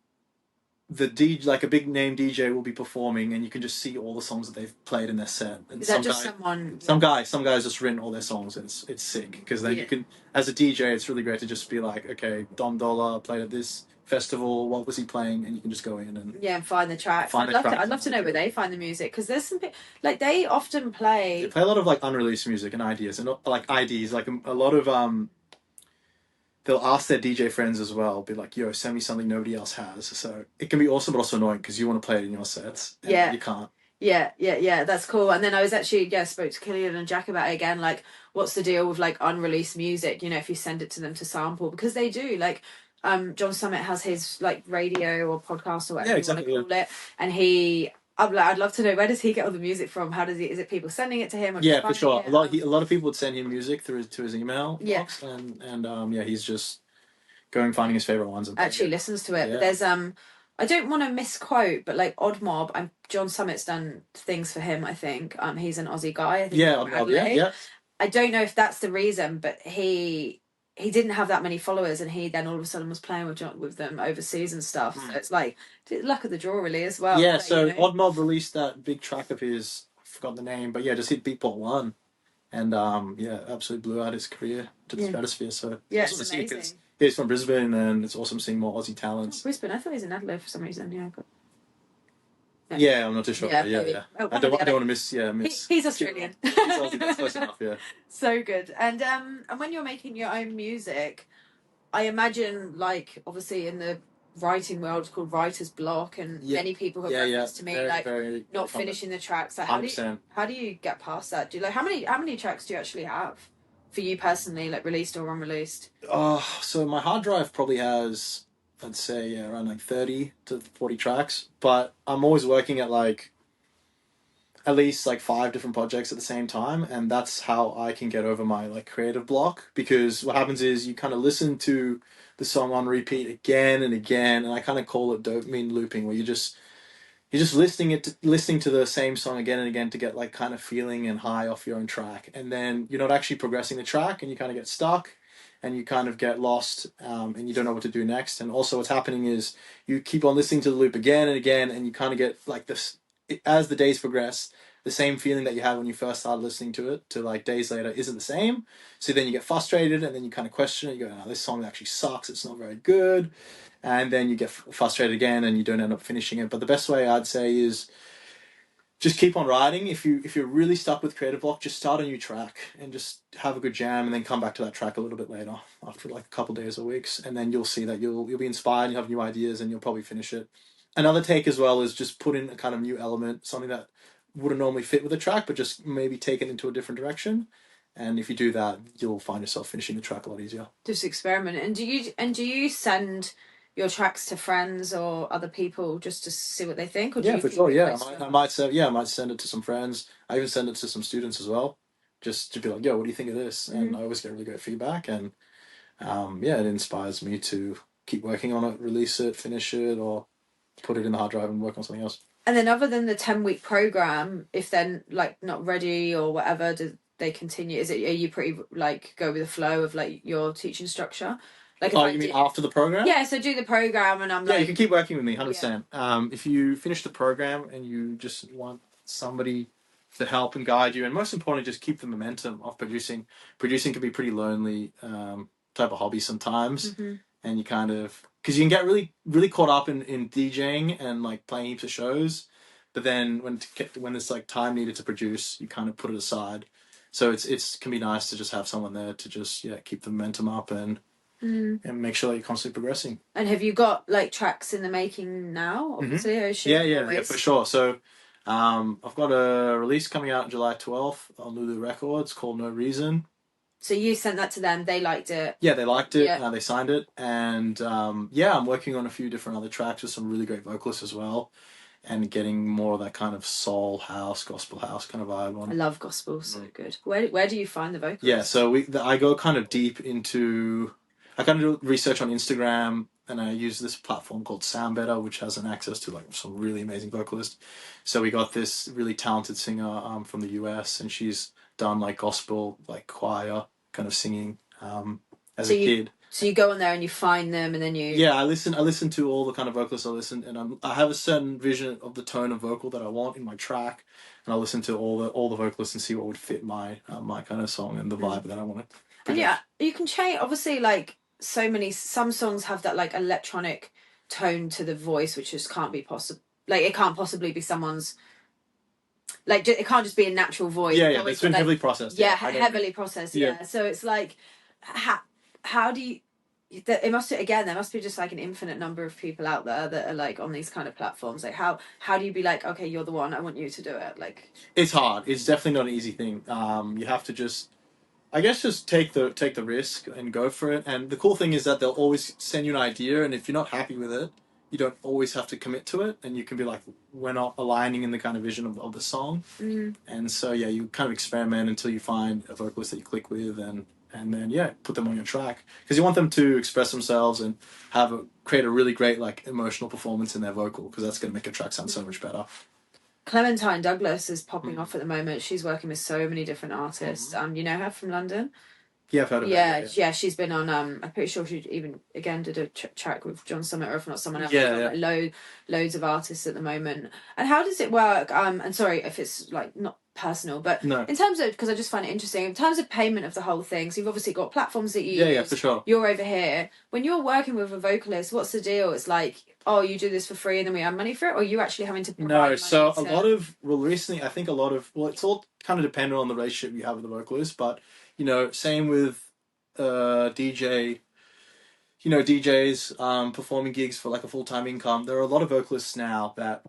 the DJ, like a big name DJ will be performing, and you can just see all the songs that they've played in their set. And is that just someone? Some guy's just written all their songs, and it's sick because then you can, as a DJ, it's really great to just be like, okay, Dom Dollar played at this festival, what was he playing, and you can just go in and find the tracks. I'd love to know where they find the music, because there's some like they often play a lot of like unreleased music and ideas, and like IDs, like a lot of they'll ask their DJ friends as well, be like, yo, send me something nobody else has. So it can be awesome but also annoying because you want to play it in your sets and you can't. Yeah, that's cool. And then I was actually spoke to Killian and Jack about it again, like what's the deal with like unreleased music, you know, if you send it to them to sample, because they do like John Summit has his like radio or podcast or whatever Yeah, exactly, you want to call it, and I'd love to know, where does he get all the music from? How does is it people sending it to him? Or Yeah, for sure. it? A lot of people would send him music to his email box, and yeah, he's just going finding his favorite ones and actually listens to it. But there's I don't want to misquote, but like Odd Mob, John Summit's done things for him, I think. He's an Aussie guy, I think. Yeah, Odd Mob, yeah. I don't know if that's the reason, but he didn't have that many followers, and he then all of a sudden was playing with them overseas and stuff. So it's like luck of the draw, really, as well. Yeah, so Odd Mob released that big track of his, I forgot the name, but yeah, just hit Beatport 1, and yeah, absolutely blew out his career to the stratosphere. So it's amazing. He's from Brisbane, and it's awesome seeing more Aussie talents. Brisbane, I thought he was in Adelaide for some reason. Yeah, but... No. Yeah, I'm not too sure. Yeah. Oh, I don't want to miss. He's Australian. He's Aussie. That's close enough. Yeah. So good. And when you're making your own music, I imagine, like, obviously in the writing world, it's called writer's block, and many people have referenced to me very not finishing the tracks. Like, how do you get past that? Do you, like, how many tracks do you actually have for you personally, like released or unreleased? So my hard drive probably has, I'd say, around like 30 to 40 tracks, but I'm always working at like at least like 5 different projects at the same time, and that's how I can get over my like creative block, because what happens is you kind of listen to the song on repeat again and again, and I kind of call it dopamine looping, where you're just listening to the same song again and again to get like kind of feeling and high off your own track, and then you're not actually progressing the track, and you kind of get stuck and you kind of get lost, and you don't know what to do next. And also what's happening is you keep on listening to the loop again and again, and you kind of get like this, as the days progress, the same feeling that you had when you first started listening to it to like days later isn't the same. So then you get frustrated, and then you kind of question it. You go, "Oh, this song actually sucks. It's not very good." And then you get frustrated again, and you don't end up finishing it. But the best way I'd say is just keep on writing. If you're really stuck with creative block, just start a new track and just have a good jam, and then come back to that track a little bit later after like a couple of days or weeks, and then you'll see that you'll be inspired, you'll have new ideas, and you'll probably finish it. Another take as well is just put in a kind of new element, something that wouldn't normally fit with a track, but just maybe take it into a different direction. And if you do that, you'll find yourself finishing the track a lot easier. Just experiment. And do you send your tracks to friends or other people just to see what they think? Or do you for sure. Yeah, I might send it to some friends. I even send it to some students as well, just to be like, "Yo, what do you think of this?" Mm-hmm. And I always get really great feedback, and it inspires me to keep working on it, release it, finish it, or put it in the hard drive and work on something else. And then, other than the 10-week program, if they're like not ready or whatever, do they continue? Are you pretty like go with the flow of like your teaching structure? Like, you mean after the program? Yeah, so do the program, and I'm like... Yeah, you can keep working with me, 100%. Yeah. If you finish the program and you just want somebody to help and guide you, and most importantly, just keep the momentum of producing. Producing can be pretty lonely type of hobby sometimes. Mm-hmm. And you kind of... Because you can get really, really caught up in DJing and like playing heaps of shows, but then when it's like time needed to produce, you kind of put it aside. So it can be nice to just have someone there to just keep the momentum up and make sure that you're constantly progressing. And have you got like tracks in the making now? Obviously, mm-hmm. Yeah, for sure. So I've got a release coming out on July 12th on Lulu Records called No Reason. So you sent that to them, they liked it? Yeah, they liked it, they signed it, and I'm working on a few different other tracks with some really great vocalists as well, and getting more of that kind of soul house, gospel house kind of vibe on. I love gospel, so good. Where do you find the vocalists? Yeah, so I go kind of deep into... I kind of do research on Instagram, and I use this platform called Sound Better, which has an access to like some really amazing vocalists. So we got this really talented singer from the US, and she's done like gospel, like choir kind of singing as a kid. So you go on there and you find them, and then you... Yeah, I listen to all the kind of vocalists I listen, and I have a certain vision of the tone of vocal that I want in my track, and I listen to all the vocalists and see what would fit my kind of song and the vibe that I want to produce. And you can change, obviously, like some songs have that like electronic tone to the voice, which just can't be possible. Like it can't possibly be someone's... Like, it can't just be a natural voice. Yeah, it's been heavily processed. Yeah, heavily processed, yeah. So it's like, how do you... There must be just like an infinite number of people out there that are like on these kind of platforms. Like, how do you be like, okay, you're the one, I want you to do it? Like, it's hard. It's definitely not an easy thing. You have to just... I guess just take the risk and go for it. And the cool thing is that they'll always send you an idea, and if you're not happy with it, you don't always have to commit to it, and you can be like, we're not aligning in the kind of vision of the song. And so yeah, you kind of experiment until you find a vocalist that you click with, and then yeah, put them on your track, because you want them to express themselves and create a really great like emotional performance in their vocal, because that's going to make a track sound so much better. Clementine Douglas is popping off at the moment. She's working with so many different artists. You know her from London? Yeah, I've heard of her. Yeah, she's been on. I'm pretty sure she even again did a track with John Summit, or if not someone else. Yeah. Like loads of artists at the moment. And how does it work? And sorry if it's like not personal, but in terms of, because I just find it interesting in terms of payment of the whole thing. So you've obviously got platforms that you use. Yeah, for sure. You're over here. When you're working with a vocalist, what's the deal? It's like, oh, you do this for free and then we earn money for it, or are you actually having to provide money so a lot of recently, I think it's all kind of dependent on the relationship you have with the vocalist, but same with DJs performing gigs for like a full-time income. There are a lot of vocalists now that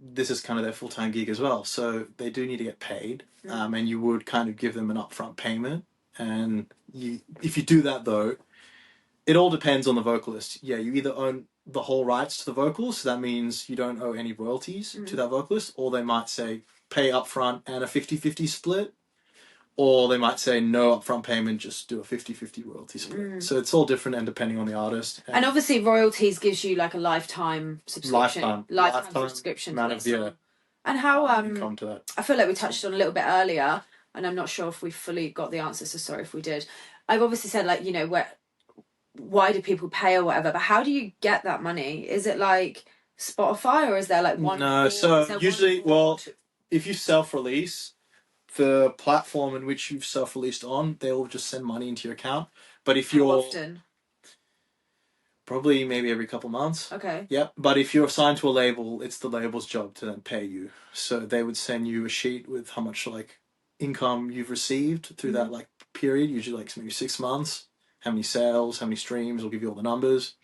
this is kind of their full-time gig as well, so they do need to get paid. And you would kind of give them an upfront payment, and if you do that though, it all depends on the vocalist. Yeah, you either own the whole rights to the vocals, so that means you don't owe any royalties to that vocalist, or they might say pay upfront and a 50-50 split, or they might say no upfront payment, just do a 50-50 royalty split. So it's all different, and depending on the artist. And obviously royalties gives you like a lifetime subscription. Lifetime subscription amount of, yeah. And how come to that. I feel like we touched on a little bit earlier, and I'm not sure if we fully got the answer, so sorry if we did. I've obviously said like, why do people pay or whatever, but how do you get that money? Is it like Spotify, or is there like one? No, so usually, if you self-release, the platform in which you've self-released on, they'll just send money into your account. But if you're... How often? Probably maybe every couple months. Okay. Yep. But if you're assigned to a label, it's the label's job to then pay you. So they would send you a sheet with how much like income you've received through that like period, usually like maybe 6 months, how many sales, how many streams, will give you all the numbers.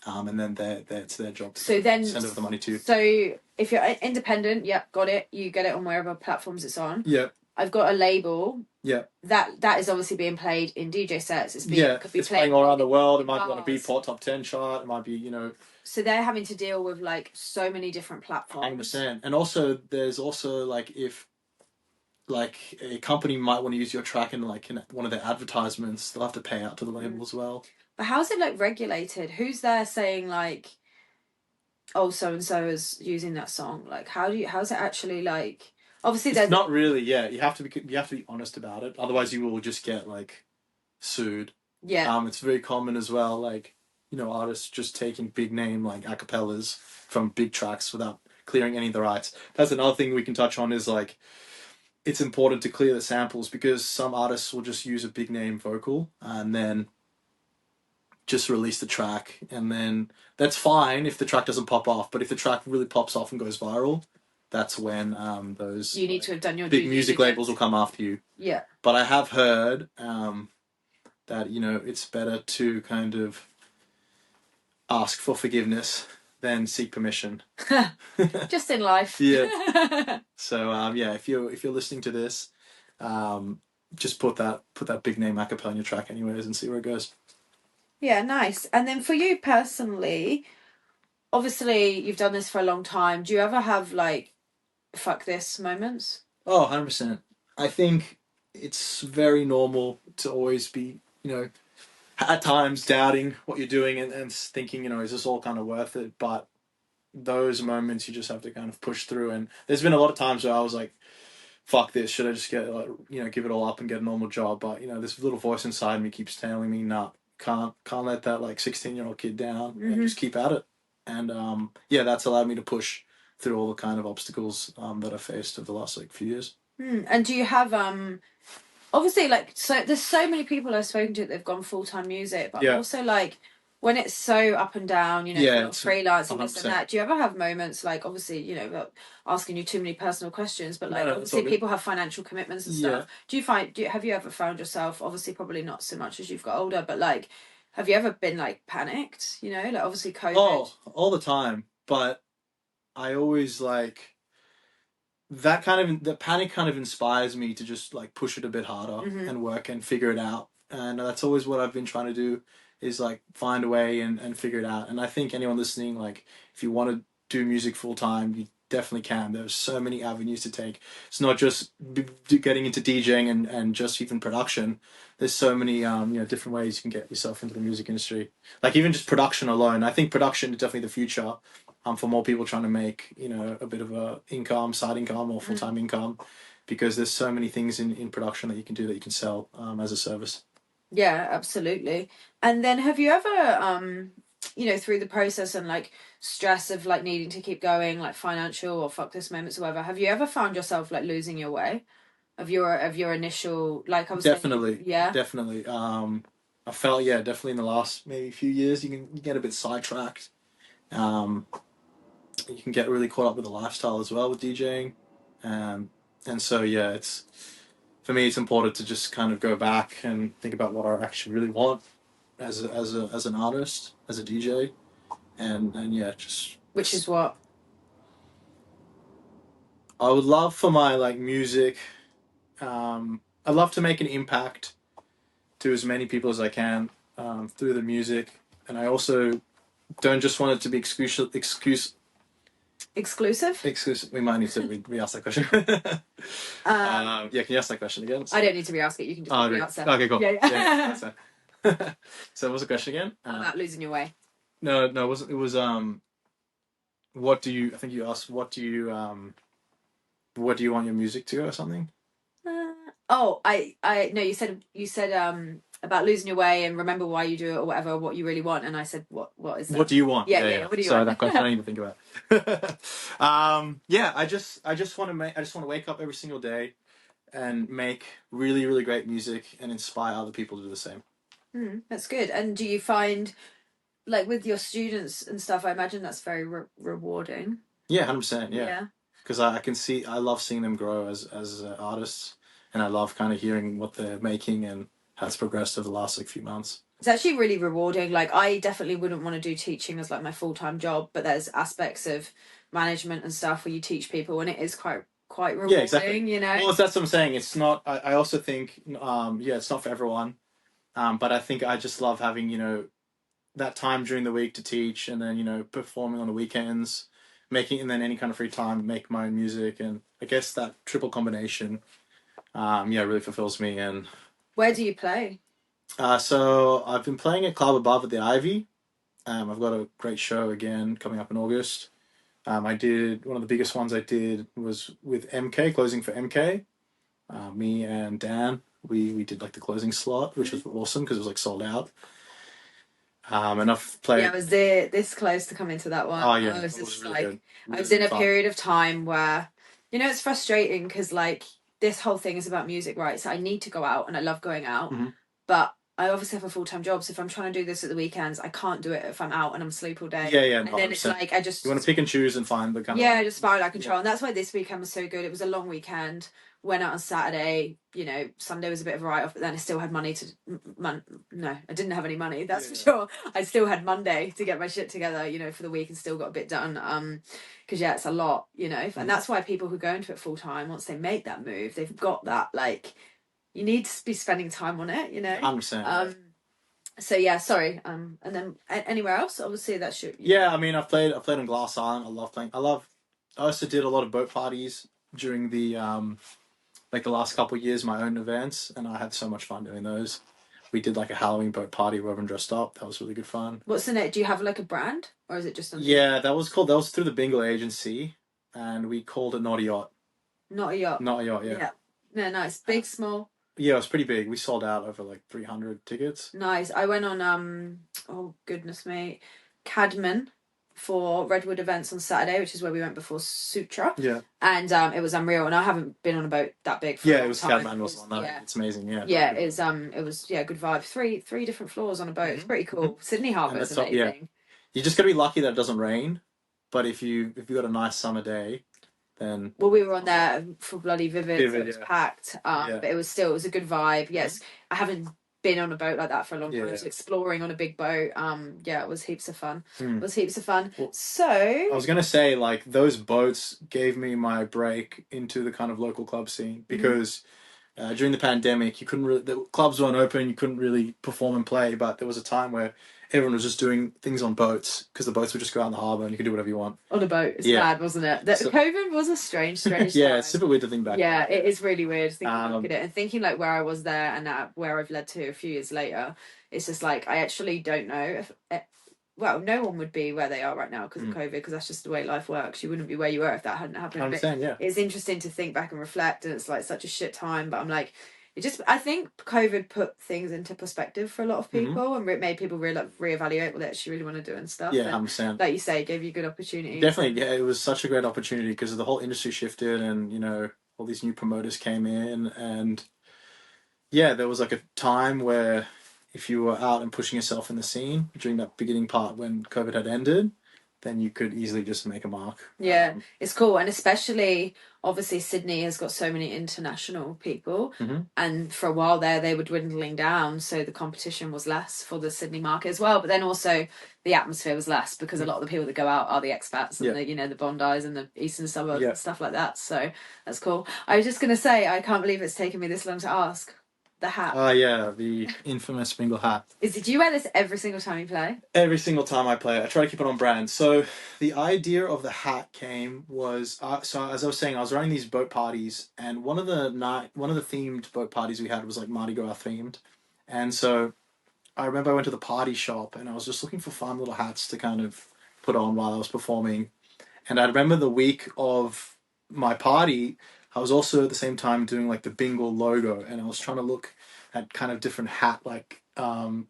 And then it's their job to send over the money to you. So if you're independent, got it. You get it on wherever platforms it's on. Yep. I've got a label. Yeah. That is obviously being played in DJ sets. Could be playing all around the world. It might be on a Beatport top 10 chart. It might be, So they're having to deal with like so many different platforms. 100%. And also, there's also like if like a company might want to use your track in one of their advertisements, they'll have to pay out to the label as well. But how's it like regulated? Who's there saying like, oh, so and so is using that song? Like, how's it actually like? Obviously, it's not really. Yeah, you have to be honest about it. Otherwise, you will just get like sued. Yeah. It's very common as well. Like artists just taking big name like acapellas from big tracks without clearing any of the rights. That's another thing we can touch on, is like it's important to clear the samples, because some artists will just use a big name vocal and then just release the track, and then that's fine if the track doesn't pop off. But if the track really pops off and goes viral, that's when those you need to have done your big music labels will come after you. Yeah. But I have heard that it's better to kind of ask for forgiveness than seek permission. Just in life. Yeah. So if you're listening to this, just put that big name acapella on your track anyways and see where it goes. Yeah, nice. And then for you personally, obviously you've done this for a long time. Do you ever have like fuck this moments? Oh, 100%. I think it's very normal to always be, at times doubting what you're doing and thinking, is this all kind of worth it? But those moments you just have to kind of push through. And there's been a lot of times where I was like, fuck this, should I just get give it all up and get a normal job? But this little voice inside me keeps telling me, nah, can't let that like 16-year-old kid down, and just keep at it. And that's allowed me to push through all the kind of obstacles that I faced over the last like few years. And do you have obviously like, so there's so many people I've spoken to that they've gone full-time music, but also like when it's so up and down, freelancing, this and that, do you ever have moments like, obviously, without asking you too many personal questions, but like obviously people have financial commitments and stuff. Have you ever found yourself, obviously probably not so much as you've got older, but like, have you ever been like panicked, like obviously COVID? Oh, all the time. But I always like, the panic kind of inspires me to just like push it a bit harder and work and figure it out. And that's always what I've been trying to do, is like find a way and figure it out. And I think anyone listening, like if you want to do music full time, you definitely can. There's so many avenues to take. It's not just getting into DJing and just even production. There's so many different ways you can get yourself into the music industry. Like even just production alone. I think production is definitely the future. For more people trying to make, a bit of a income, side income or full-time income, because there's so many things in production that you can do that you can sell as a service. Yeah, absolutely. And then have you ever, through the process and like stress of like needing to keep going, like financial or fuck this moments or whatever, have you ever found yourself like losing your way of your initial, like I was Definitely, saying, yeah? definitely. I felt, definitely in the last maybe few years, you get a bit sidetracked. You can get really caught up with the lifestyle as well with DJing, and so it's for me it's important to just kind of go back and think about what I actually really want as an artist, as a DJ, and just Which is what? I would love for my like music. I'd love to make an impact to as many people as I can through the music, and I also don't just want it to be exclusive. We might need to re-ask that question. Can you ask that question again? I don't need to re-ask it. You can just re-answer. Okay, cool. Yeah. So what was the question again? About losing your way. No, it wasn't. It was what do you? I think you asked what do you want your music to go or something? I no. You said about losing your way and remember why you do it or whatever, what you really want. And I said, what is that? What do you want? Yeah. What do you Sorry, want? that question I need to think about. I just want to wake up every single day and make really, really great music and inspire other people to do the same. That's good. And do you find, like with your students and stuff, I imagine that's very rewarding. Yeah, 100%. Yeah. Because I love seeing them grow as artists, and I love kind of hearing what they're making and how it's progressed over the last like few months. It's actually really rewarding. Like I definitely wouldn't want to do teaching as like my full-time job, but there's aspects of management and stuff where you teach people and it is quite rewarding, yeah, exactly. Well, that's what I'm saying. It's not, I also think, it's not for everyone. But I think I just love having, that time during the week to teach and then, performing on the weekends, and then any kind of free time, make my own music. And I guess that triple combination, really fulfills me. And where do you play? So I've been playing at Club Above at the Ivy. I've got a great show again coming up in August. I did one of the biggest ones I did was with MK, closing for MK. Me and Dan, we did like the closing slot, which was awesome because it was like sold out. And I've played. Yeah, I was there this close to coming to that one. Oh yeah, I was just really like, good. Really I was in a fun. period of time where, it's frustrating because like this whole thing is about music, right? So I need to go out and I love going out, but I obviously have a full-time job, so if I'm trying to do this at the weekends, I can't do it if I'm out and I'm asleep all day. Yeah, and then it's like I just you want to pick and choose and find the kind of just spiral out of control, and that's why this weekend was so good. It was a long weekend. Went out on Saturday. Sunday was a bit of a write-off, but then I still had money to. No, I didn't have any money. That's for sure. I still had Monday to get my shit together, for the week, and still got a bit done. Because it's a lot, and that's why people who go into it full time, once they make that move, they've got that like. You need to be spending time on it, 100%. So yeah, sorry. And then anywhere else, obviously that should. Yeah, I mean, I've played on Glass Island. I love playing. I also did a lot of boat parties during the like the last couple of years, my own events, and I had so much fun doing those. We did like a Halloween boat party where everyone dressed up. That was really good fun. What's in it? Do you have like a brand, or is it just something? Yeah, that was through the Bingil agency, and we called it Not a Yacht. Not a Yacht. Not a Yacht. Yeah. Yeah. No, nice. Big, small. Yeah, it was pretty big. We sold out over like 300 tickets. Nice. I went on oh goodness me, Cadman for Redwood events on Saturday, which is where we went before Sutra. Yeah. And it was unreal, and I haven't been on a boat that big for a long time. It was Cadman was on that. Yeah. It's amazing. Yeah. Yeah, it was good vibe. Three different floors on a boat. It's pretty cool. Sydney Harbour is amazing. Yeah. You just gotta be lucky that it doesn't rain, but if you got a nice summer day. Then, well, we were on there for bloody Vivid so it was packed. But it was a good vibe. Yes, I haven't been on a boat like that for a long time. Yeah. So exploring on a big boat, yeah, it was heaps of fun. It was heaps of fun. Well, so I was gonna say, like, those boats gave me my break into the kind of local club scene because during the pandemic, you couldn't really, the clubs weren't open, you couldn't really perform and play, but there was a time where everyone was just doing things on boats because the boats would just go out in the harbour and you could do whatever you want. On a boat. It's mad, wasn't it? COVID was a strange time. It's super weird to think back. Yeah, it is really weird thinking back at it and thinking like where I was there and where I've led to a few years later. It's just like, I actually don't know if... well, no one would be where they are right now because of COVID, because that's just the way life works. You wouldn't be where you were if that hadn't happened. I understand, yeah. It's interesting to think back and reflect, and it's like such a shit time, but I'm like, I think COVID put things into perspective for a lot of people and made people reevaluate what they actually really want to do and stuff. Yeah, and, I understand. like you say, gave you good opportunities. Definitely, yeah, it was such a great opportunity because the whole industry shifted and, you know, all these new promoters came in, and yeah, there was like a time where if you were out and pushing yourself in the scene during that beginning part when COVID had ended, then you could easily just make a mark. Yeah, it's cool. And especially, obviously, Sydney has got so many international people. And for a while there, they were dwindling down. So the competition was less for the Sydney market as well. But then also the atmosphere was less because a lot of the people that go out are the expats and the, you know, the Bondis and the eastern suburbs and stuff like that. So that's cool. I was just going to say, I can't believe it's taken me this long to ask. The hat. Oh, yeah, the infamous Bingil hat. Do you wear this every single time you play? Every single time I play. I try to keep it on brand. So the idea of the hat came was, so as I was saying, I was running these boat parties, and one of the themed boat parties we had was like Mardi Gras themed. And so I remember I went to the party shop and I was just looking for fun little hats to kind of put on while I was performing. And I remember the week of my party, I was also at the same time doing like the Bingil logo, and I was trying to look at kind of different hat like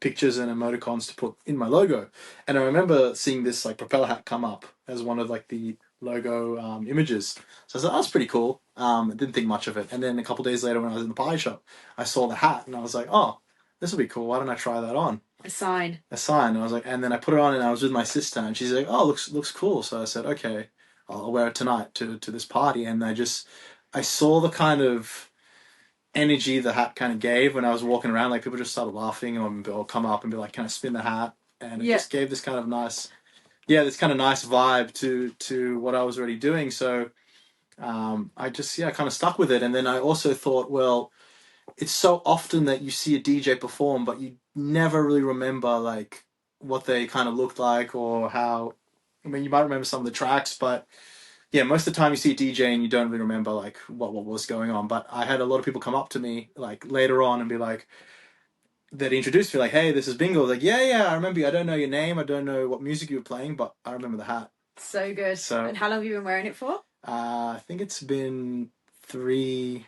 pictures and emoticons to put in my logo. And I remember seeing this like propeller hat come up as one of like the logo images. So I was like, that's pretty cool. I didn't think much of it. And then a couple of days later when I was in the party shop, I saw the hat and I was like, oh, this will be cool. Why don't I try that on? A sign. And I was like, and then I put it on and I was with my sister and she's like, oh, looks cool. So I said, okay, I'll wear it tonight to this party. And I saw the kind of energy the hat kind of gave when I was walking around. Like people just started laughing or come up and be like, can I spin the hat? And it just gave this kind of nice vibe to what I was already doing. So I just kind of stuck with it. And then I also thought, well, it's so often that you see a DJ perform, but you never really remember like what they kind of looked like or how. I mean, you might remember some of the tracks, but yeah, most of the time you see a DJ and you don't really remember like what was going on. But I had a lot of people come up to me like later on and be like, that introduced me like, hey, this is Bingil. Like, yeah, I remember you. I don't know your name. I don't know what music you were playing, but I remember the hat. So good. And how long have you been wearing it for? I think it's been 3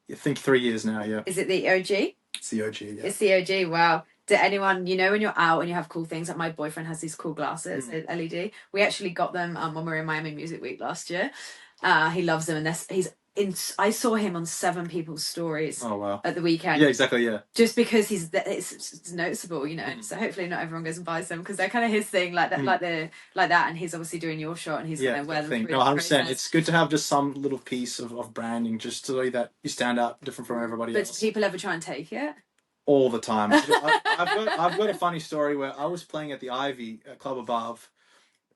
years now, yeah. Is it the OG? It's the OG, yeah. It's the OG, wow. Did anyone, you know, when you're out and you have cool things, like my boyfriend has these cool glasses, LED. We actually got them when we were in Miami Music Week last year. He loves them, and I saw him on 7 people's stories. Oh, wow. At the weekend. Yeah, exactly, yeah. Just because it's noticeable, you know. So hopefully not everyone goes and buys them because they're kind of his thing, like that, like that. And he's obviously doing your shot, and he's gonna wear them. No, 100%. It's good to have just some little piece of branding, just so that you stand out different from everybody else. But do people ever try and take it? All the time. I've got a funny story where I was playing at the Ivy Club above,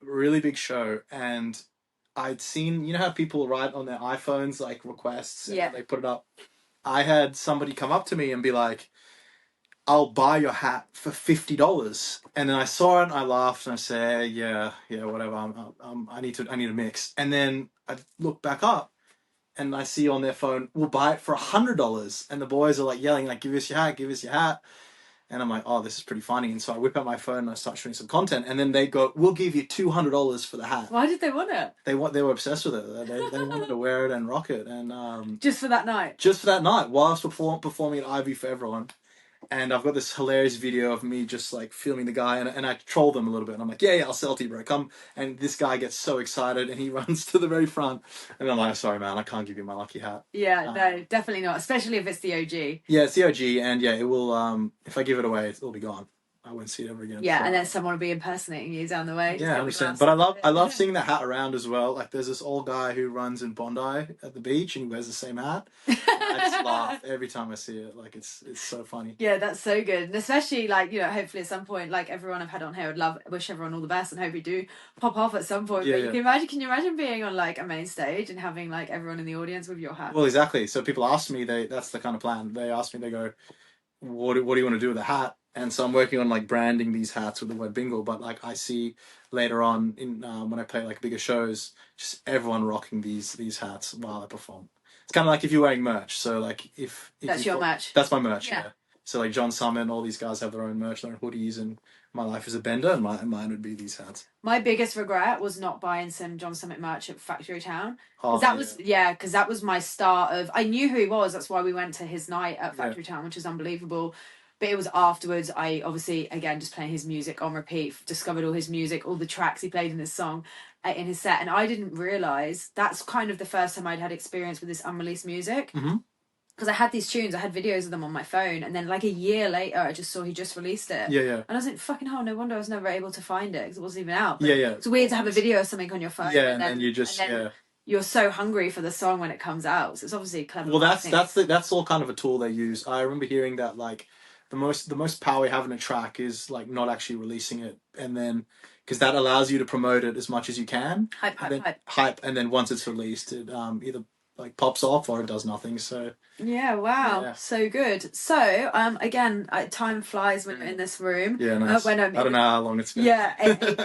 really big show, and I'd seen, you know how people write on their iPhones like requests and they put it up. I had somebody come up to me and be like, I'll buy your hat for $50. And then I saw it and I laughed and I said, yeah, whatever. I need a mix. And then I look back up and I see on their phone, we'll buy it for $100. And the boys are like yelling, like, give us your hat. And I'm like, oh, this is pretty funny. And so I whip out my phone and I start shooting some content. And then they go, we'll give you $200 for the hat. Why did they want it? They were obsessed with it. They wanted to wear it and rock it. And just for that night? Just for that night, whilst performing at Ivy for everyone. And I've got this hilarious video of me just like filming the guy, and I troll them a little bit. And I'm like, yeah, I'll sell to you, bro. Come. And this guy gets so excited and he runs to the very front. And I'm like, sorry, man, I can't give you my lucky hat. Yeah, no, definitely not. Especially if it's the OG. Yeah, it's the OG, and yeah, it will. If I give it away, it'll be gone. I won't see it ever again. Yeah, so. and then someone will be impersonating you down the way. Yeah, 100%. But I love seeing the hat around as well. Like there's this old guy who runs in Bondi at the beach and he wears the same hat. I just laugh every time I see it. Like it's so funny. Yeah, that's so good. And especially like, you know, hopefully at some point, like everyone I've had on here, would wish everyone all the best and hope you do pop off at some point. Yeah, But can you imagine being on like a main stage and having like everyone in the audience with your hat? Well, exactly. So people ask me, that's the kind of plan. They ask me, they go, what do you want to do with the hat? And so I'm working on like branding these hats with the word Bingil. But like I see later on in when I play like bigger shows, just everyone rocking these hats while I perform. It's kind of like if you're wearing merch. So like if that's your merch. That's my merch. Yeah. So like John Summit and all these guys have their own merch, their own hoodies, and my life is a bender, and mine would be these hats. My biggest regret was not buying some John Summit merch at Factory Town. Oh, because that was my start of. I knew who he was. That's why we went to his night at Factory Town, which was unbelievable. But it was afterwards. I obviously again just playing his music on repeat. Discovered all his music, all the tracks he played in his song, in his set, and I didn't realize that's kind of the first time I'd had experience with this unreleased music. Mm-hmm. Because I had these tunes, I had videos of them on my phone, and then like a year later, I just saw he just released it. Yeah. And I was like, fucking hell, no wonder I was never able to find it because it wasn't even out. But it's weird to have a video of something on your phone. Yeah, and then you just you're so hungry for the song when it comes out. So it's obviously clever. Well, that's all kind of a tool they use. I remember hearing that like the most power you have in a track is like not actually releasing it, and then because that allows you to promote it as much as you can. Hype, and then once it's released, it either like pops off or it does nothing. So so good. So again, time flies when you're in this room. Yeah, nice. I don't know how long it's been.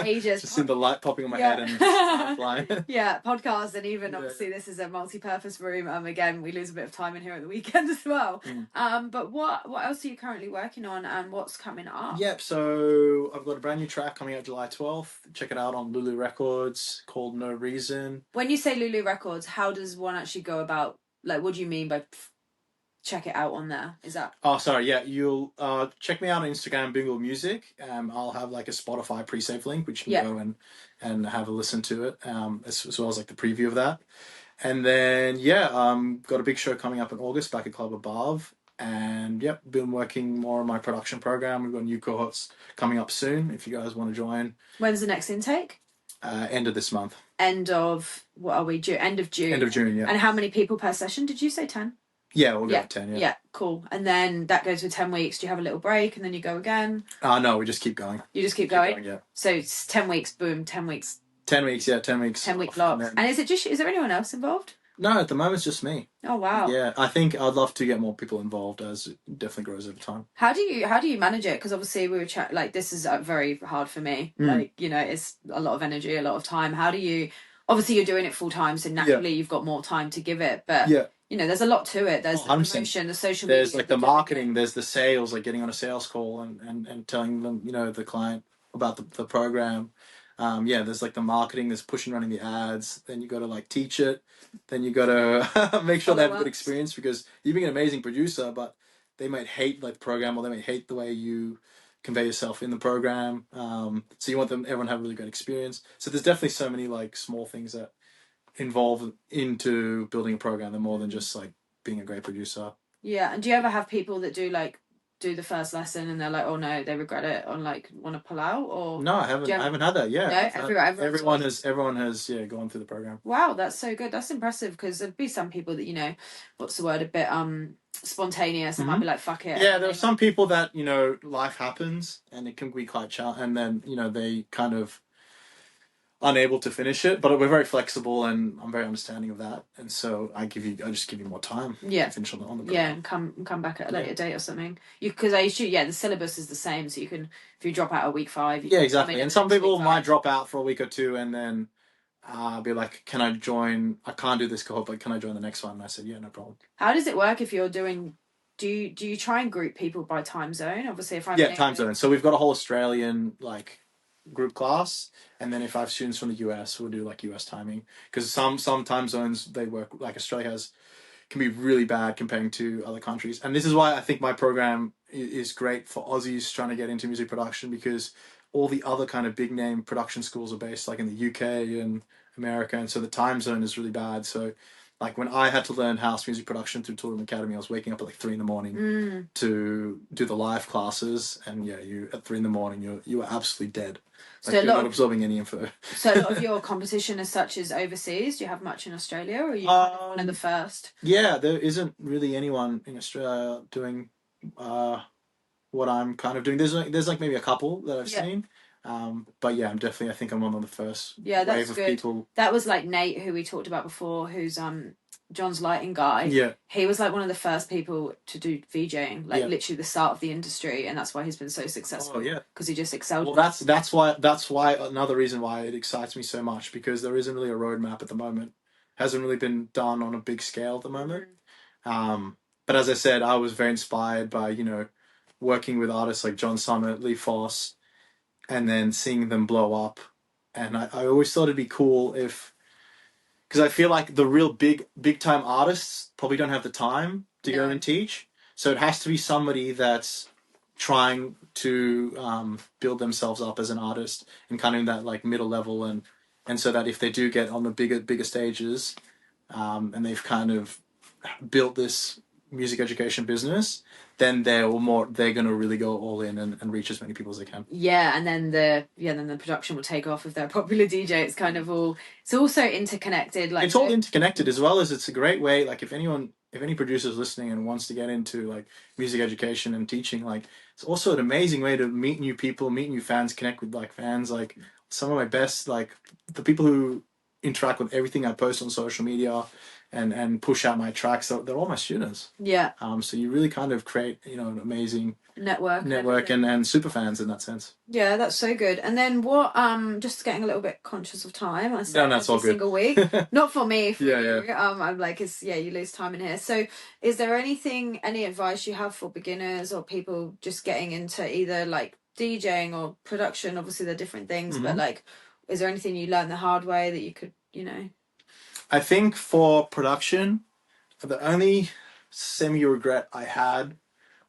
Ages. Just see the light popping on my head and time flying. Podcast, and even obviously this is a multi-purpose room. Again, we lose a bit of time in here at the weekend as well. But what else are you currently working on, and what's coming up? Yep. So I've got a brand new track coming out July 12th. Check it out on Lulu Records called No Reason. When you say Lulu Records, how does one actually go about? Like, what do you mean by check it out on there? Is that? Oh, sorry. Yeah, you'll check me out on Instagram, Bingil Music. I'll have like a Spotify pre-save link, which you can go and have a listen to it, as well as like the preview of that. And then got a big show coming up in August back at Club Above. And been working more on my production program. We've got new cohorts coming up soon. If you guys want to join. When's the next intake? End of this month. End of what are we? End of June. End of June. Yeah. And how many people per session? Did you say 10? Yeah, we'll go 10. Yeah, cool. And then that goes for 10 weeks. Do you have a little break and then you go again? No, we just keep going. You just keep going? Yeah. So it's 10 weeks. Boom. 10 weeks. 10 weeks. Yeah, 10 weeks. 10-week blocks. And is there anyone else involved? No, at the moment it's just me. Oh wow. Yeah, I think I'd love to get more people involved as it definitely grows over time. How do you manage it? Because obviously we were chatting, like this is very hard for me. Like, you know, it's a lot of energy, a lot of time. How do you? Obviously you're doing it full time, so naturally you've got more time to give it. But you know, there's a lot to it. There's the promotion, the social media. There's like the marketing. There's the sales, like getting on a sales call and telling them, you know, the client about the program. There's like the marketing, there's pushing, running the ads. Then you got to like teach it. Then you got to make sure they have a good experience, because you being an amazing producer, but they might hate like the program, or they might hate the way you convey yourself in the program. So you want everyone to have a really good experience. So there's definitely so many like small things that involve into building a program. They're more than just like being a great producer. Yeah. And do you ever have people that do the first lesson and they're like, oh no, they regret it, or like want to pull out? Or no, I haven't had that. No, everyone has gone through the program. Wow, that's so good. That's impressive, because there'd be some people that, you know, what's the word, a bit spontaneous and might be like, fuck it. Yeah, there are some people that, you know, life happens and it can be quite challenging, and then, you know, they kind of unable to finish it, but we're very flexible and I'm very understanding of that, and so I just give you more time to finish on the program. And come back at a later date or something. Because I assume the syllabus is the same, so you can, if you drop out at week 5, exactly. And some people might drop out for a week or two and then be like, can I join? I can't do this cohort, but can I join the next one? And I said, yeah, no problem. How does it work if you're doing? Do you try and group people by time zone? Obviously, if I'm time zone. So we've got a whole Australian like group class, and then if I have students from the US, we'll do like US timing, because some time zones they work, like Australia can be really bad comparing to other countries. And this is why I think my program is great for Aussies trying to get into music production, because all the other kind of big name production schools are based like in the UK and America, and so the time zone is really bad. So Like when I had to learn house music production through Toolroom Academy, I was waking up at like 3 a.m. to do the live classes, and yeah, you at 3 a.m. you were absolutely dead. Like you're not absorbing any info. So a lot of your competition as such is overseas. Do you have much in Australia, or are you kind of one of the first? Yeah, there isn't really anyone in Australia doing what I'm kind of doing. There's like maybe a couple that I've seen. But yeah, I think I'm one of the first wave of people. That was like Nate, who we talked about before, who's John's lighting guy. Yeah. He was like one of the first people to do VJing, like literally the start of the industry, and that's why he's been so successful. Oh yeah. Because he just excelled. Well, that's why another reason why it excites me so much, because there isn't really a roadmap at the moment. Hasn't really been done on a big scale at the moment. But as I said, I was very inspired by, you know, working with artists like John Summit, Lee Foss, and then seeing them blow up. And I always thought it'd be cool if, because I feel like the real big time artists probably don't have the time to go and teach. So it has to be somebody that's trying to build themselves up as an artist and kind of in that like middle level, and so that if they do get on the bigger stages, and they've kind of built this music education business, then they're going to really go all in and reach as many people as they can. Yeah, and then the production will take off if they're a popular DJ. It's kind of it's also interconnected. Like it's all interconnected, as well as it's a great way. Like if any producer's listening and wants to get into like music education and teaching, like it's also an amazing way to meet new people, meet new fans, connect with like fans. Like some of my best, like the people who interact with everything I post on social media and push out my tracks, they're all my students. Yeah. So you really kind of create, you know, an amazing network and super fans in that sense. Yeah, that's so good. And then what? Just getting a little bit conscious of time. I say that's all good. Single week, not for me. For you. I'm like, you lose time in here. So, is there any advice you have for beginners or people just getting into either like DJing or production? Obviously, they're different things, but like, is there anything you learned the hard way that you could, you know? I think for production, the only semi-regret I had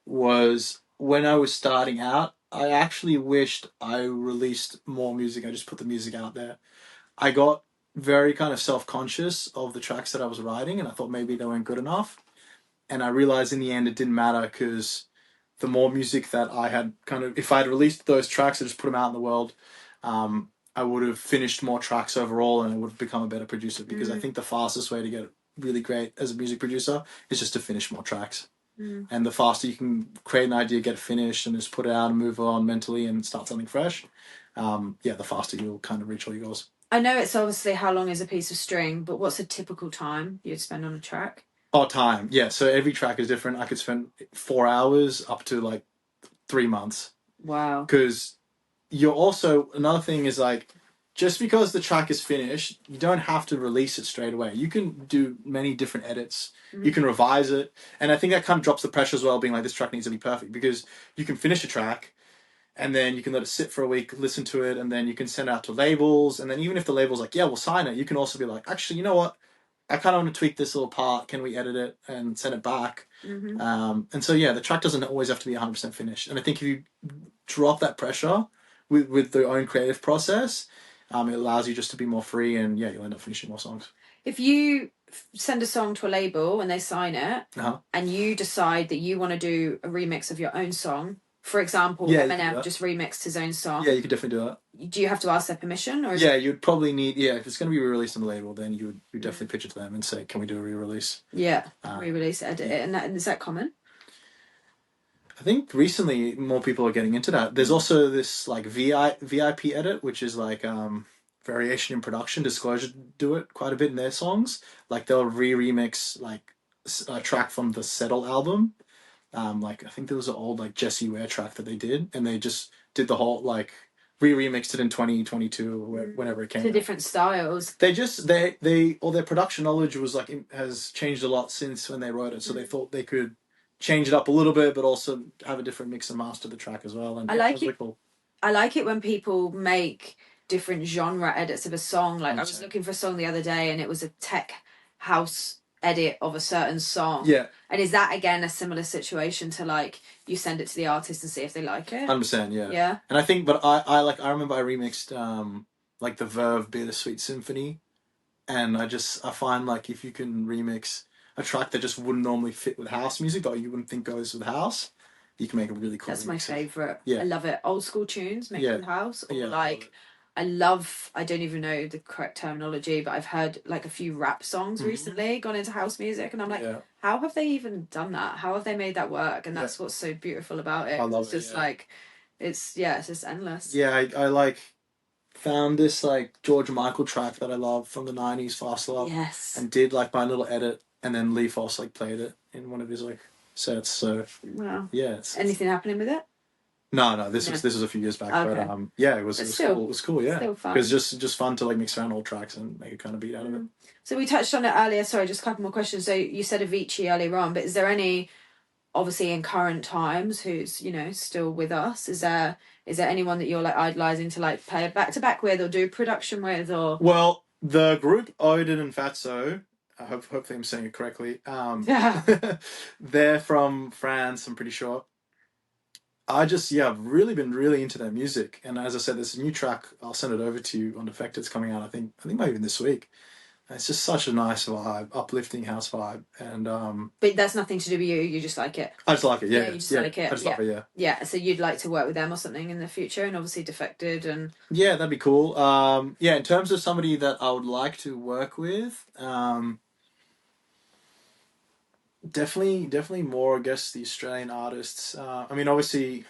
was when I was starting out, I actually wished I released more music. I just put the music out there. I got very kind of self-conscious of the tracks that I was writing, and I thought maybe they weren't good enough. And I realized in the end it didn't matter, because the more music that I had if I had released those tracks and just put them out in the world, I would have finished more tracks overall, and I would have become a better producer, because I think the fastest way to get really great as a music producer is just to finish more tracks. And the faster you can create an idea, get it finished, and just put it out and move on mentally and start something fresh, the faster you'll kind of reach all your goals. I know it's obviously how long is a piece of string, but what's a typical time you'd spend on a track? Oh, time. Yeah, so every track is different. I could spend 4 hours up to like 3 months. Wow. Because you're also, another thing is like, just because the track is finished, you don't have to release it straight away. You can do many different edits. You can revise it. And I think that kind of drops the pressure as well, being like, this track needs to be perfect, because you can finish a track and then you can let it sit for a week, listen to it, and then you can send it out to labels. And then even if the label's like, yeah, we'll sign it, you can also be like, actually, you know what? I kind of want to tweak this little part. Can we edit it and send it back? And so, the track doesn't always have to be 100% finished. And I think if you drop that pressure with their own creative process, it allows you just to be more free, and you'll end up finishing more songs. If you send a song to a label and they sign it, and you decide that you want to do a remix of your own song, for example, Eminem just remixed his own song. Yeah, you could definitely do that. Do you have to ask their permission? Or you'd probably need, if it's going to be re-released on the label, then you would definitely pitch it to them and say, can we do a re-release? Yeah, re-release, edit it. And is that common? I think recently more people are getting into that. There's also this like VIP edit, which is like variation in production. Disclosure do it quite a bit in their songs. Like they'll remix like a track from the Settle album. Like I think there was an old like Jessie Ware track that they did, and they just did the whole like remixed it in 2022 or whenever it came. To different styles. They all their production knowledge was like has changed a lot since when they wrote it, so they thought they could change it up a little bit, but also have a different mix and master the track as well. And I like it. Cool. I like it when people make different genre edits of a song. Like I was looking for a song the other day, and it was a tech house edit of a certain song. Yeah. And is that again a similar situation to like you send it to the artist and see if they like it? 100%, yeah. Yeah. And I think, but I remember I remixed like the Verve Bittersweet Symphony and I find like if you can remix a track that just wouldn't normally fit with house music, or you wouldn't think goes with house, you can make a really cool. That's my favorite. Yeah, I love it. Old school tunes mixed with house, or yeah, like I love. I don't even know the correct terminology, but I've heard like a few rap songs recently gone into house music, and I'm like, how have they even done that? How have they made that work? And that's what's so beautiful about it. I love it's just like, it's just endless. Yeah, I like found this like George Michael track that I love from the 90s, Fast Love. Yes. And did like my little edit, and then Lee Foss like played it in one of his like sets. So wow. Yeah. Anything happening with it? No, this was a few years back, okay. But yeah, it was cool. It was cool, yeah. Still fun. It was just fun to like mix around old tracks and make a kind of beat out of it. So we touched on it earlier. Sorry, just a couple more questions. So you said Avicii earlier on, but is there any, obviously in current times, who's still with us? Is there anyone that you're like idolizing to like play back to back with or do production with, or? Well, the group Odin and Fatso, hopefully I'm saying it correctly. They're from France, I'm pretty sure. I've really been really into their music, and as I said, there's a new track. I'll send it over to you on Defected. It's coming out. I think maybe even this week. It's just such a nice vibe, uplifting house vibe, and But that's nothing to do with you. You just like it. I just like it. Yeah, you just like it. I just love it. Yeah. Yeah. So you'd like to work with them or something in the future, and obviously Defected and. Yeah, that'd be cool. Yeah, in terms of somebody that I would like to work with, definitely more, I guess, the Australian artists. I mean, obviously, I'm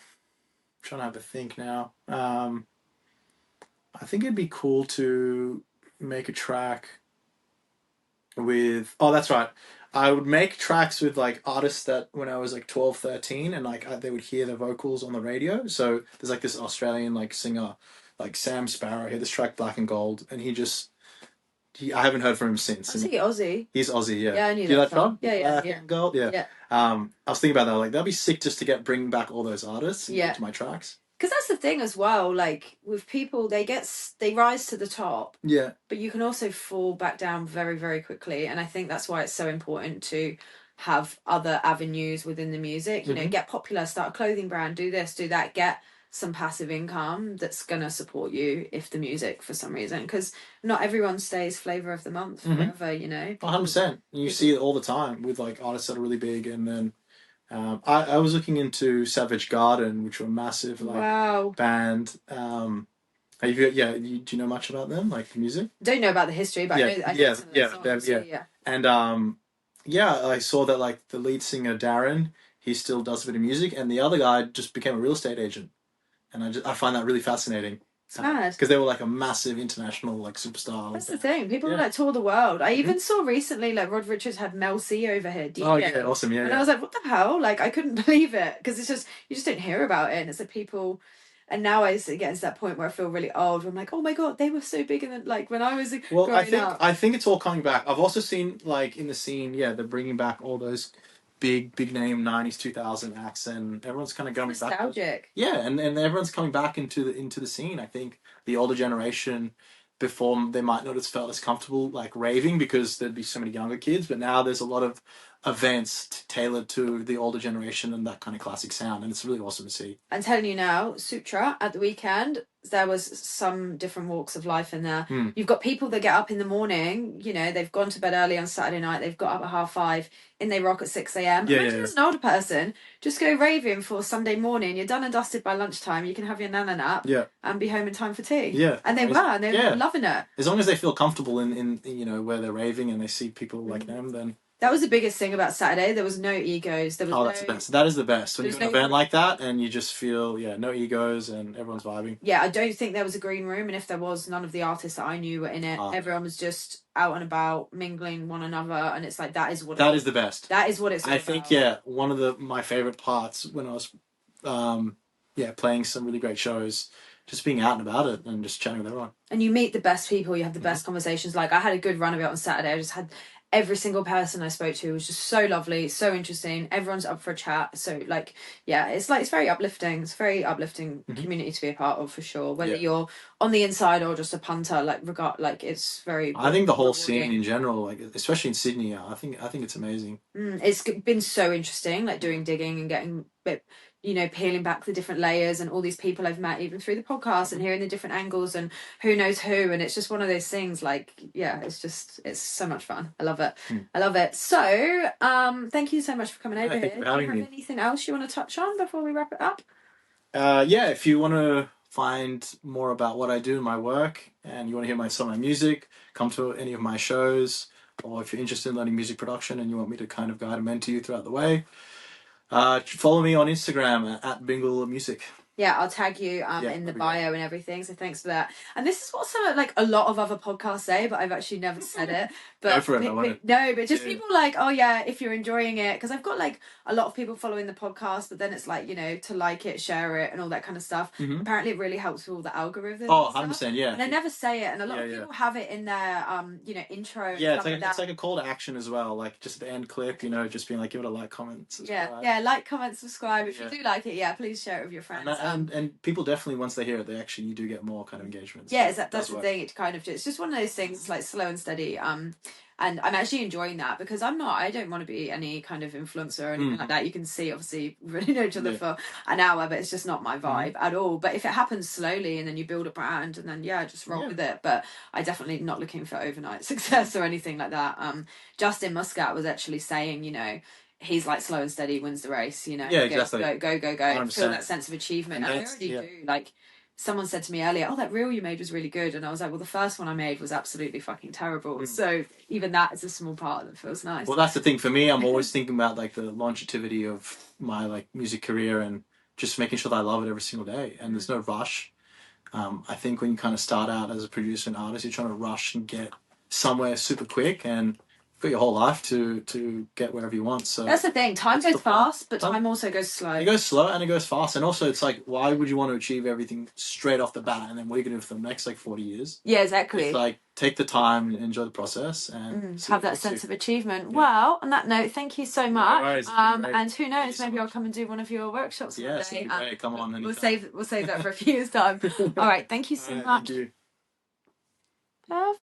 trying to have a think now. I think it'd be cool to make a track with. Oh, that's right. I would make tracks with like artists that when I was like 12, 13, and like they would hear the vocals on the radio. So there's like this Australian like singer, like Sam Sparrow. He had this track Black and Gold, and I haven't heard from him since. Is he Aussie? He's Aussie, yeah. Yeah, I knew that song. Yeah. Black and Gold, yeah. I was thinking about that. Like that'd be sick just to bring back all those artists into my tracks. Because that's the thing as well. Like with people, they rise to the top. Yeah. But you can also fall back down very, very quickly, and I think that's why it's so important to have other avenues within the music. You know, get popular, start a clothing brand, do this, do that, get some passive income that's gonna support you if the music for some reason, because not everyone stays flavor of the month forever. 100%. You see it all the time with like artists that are really big, and then I was looking into Savage Garden, which were a massive like band. Do you know much about them, like the music? Don't know about the history, but I know some of their songs. And I saw that like the lead singer Darren, he still does a bit of music, and the other guy just became a real estate agent. And I find that really fascinating. It's mad. Because they were like a massive international like superstar. That's the thing. People like tour the world. I even saw recently like Rod Richards had Mel C over here. DJing. Oh yeah, awesome. Yeah. And I was like, what the hell? Like I couldn't believe it, because it's just you just don't hear about it, and it's like people. And now I get to that point where I feel really old. Where I'm like, oh my god, they were so big, and like when I was growing up. I think it's all coming back. I've also seen like in the scene, they're bringing back all those big name 90s 2000 acts, and everyone's kind of going back. Nostalgic. Yeah, and everyone's coming back into the scene. I think the older generation, before they might not have felt as comfortable like raving because there'd be so many younger kids, but now there's a lot of events tailored to the older generation and that kind of classic sound, and it's really awesome to see. I'm telling you now, Sutra at the weekend, there was some different walks of life in there. You've got people that get up in the morning, they've gone to bed early on Saturday night, they've got up at 5:30, and they rock at 6 a.m. Imagine as an older person, just go raving for Sunday morning, you're done and dusted by lunchtime, you can have your nana nap and be home in time for tea. Yeah. And they were loving it. As long as they feel comfortable in where they're raving and they see people like them, then... That was the biggest thing about Saturday. There was no egos. That's the best. That is the best. When you go to an event like that and you just feel, no egos and everyone's vibing. Yeah, I don't think there was a green room. And if there was, none of the artists that I knew were in it. Everyone was just out and about, mingling one another. And it's like, that is the best. That is what it's all about. I think, one of my favorite parts when I was, playing some really great shows, just being out and about it and just chatting with everyone. And you meet the best people. You have the best conversations. Like, I had a good run of it on Saturday. I just had... Every single person I spoke to was just so lovely, so interesting. Everyone's up for a chat. So it's very uplifting. It's a very uplifting community to be a part of, for sure. Whether you're on the inside or just a punter, it's very. I think the whole scene in general, like especially in Sydney, I think it's amazing. It's been so interesting, like doing digging and getting you know, peeling back the different layers and all these people I've met even through the podcast and hearing the different angles and who knows who. And it's just one of those things, like, yeah, it's so much fun. I love it. I love it. So thank you so much for coming over here. Do you have anything else you want to touch on before we wrap it up? Yeah, if you want to find more about what I do in my work and you want to hear some of my music, come to any of my shows, or if you're interested in learning music production and you want me to kind of guide and mentor you throughout the way, follow me on Instagram at Bingil Music. Yeah, I'll tag you in the bio and everything. So thanks for that. And this is what a lot of other podcasts say, but I've actually never said it. But go for it. But just people like, oh yeah, if you're enjoying it, because I've got like a lot of people following the podcast, but then it's like, you know, to like it, share it, and all that kind of stuff. Apparently, it really helps with all the algorithms. Oh, 100%, yeah. And I never say it, and a lot of people have it in their you know, intro. Yeah, it's like a call to action as well. Like just the end clip, you know, just being like, give it a like, comment, subscribe. Yeah, like, comment, subscribe. If you do like it, please share it with your friends. And people definitely, once they hear it, you do get more kind of engagement. Yeah, so that's the thing. It kind of it's just one of those things. It's like slow and steady. And I'm actually enjoying that because I don't want to be any kind of influencer or anything like that. You can see, obviously, we really know each other for an hour, but it's just not my vibe at all. But if it happens slowly and then you build a brand and then, just roll with it. But I definitely not looking for overnight success or anything like that. Justin Muscat was actually saying, you know, he's like slow and steady wins the race, you know. Yeah, exactly. Go. Feel that sense of achievement. And I already do. Like, someone said to me earlier, oh, that reel you made was really good. And I was like, well, the first one I made was absolutely fucking terrible. So even that is a small part that feels nice. Well, that's the thing for me. I'm always thinking about like the longevity of my like music career and just making sure that I love it every single day. And there's no rush. I think when you kind of start out as a producer and artist, you're trying to rush and get somewhere super quick, and got your whole life to get wherever you want. So that's the thing. Time goes fast, but time also goes slow. It goes slow and it goes fast. And also it's like, why would you want to achieve everything straight off the bat and then what are you going to do for the next like 40 years? Yeah, exactly. It's like, take the time and enjoy the process and have that sense of achievement. Yeah. Well, on that note, thank you so much. And who knows, maybe I'll come and do one of your workshops one day. Great. Come on. We'll save that for a few years' time. All right, thank you so much. Thank you. Perfect.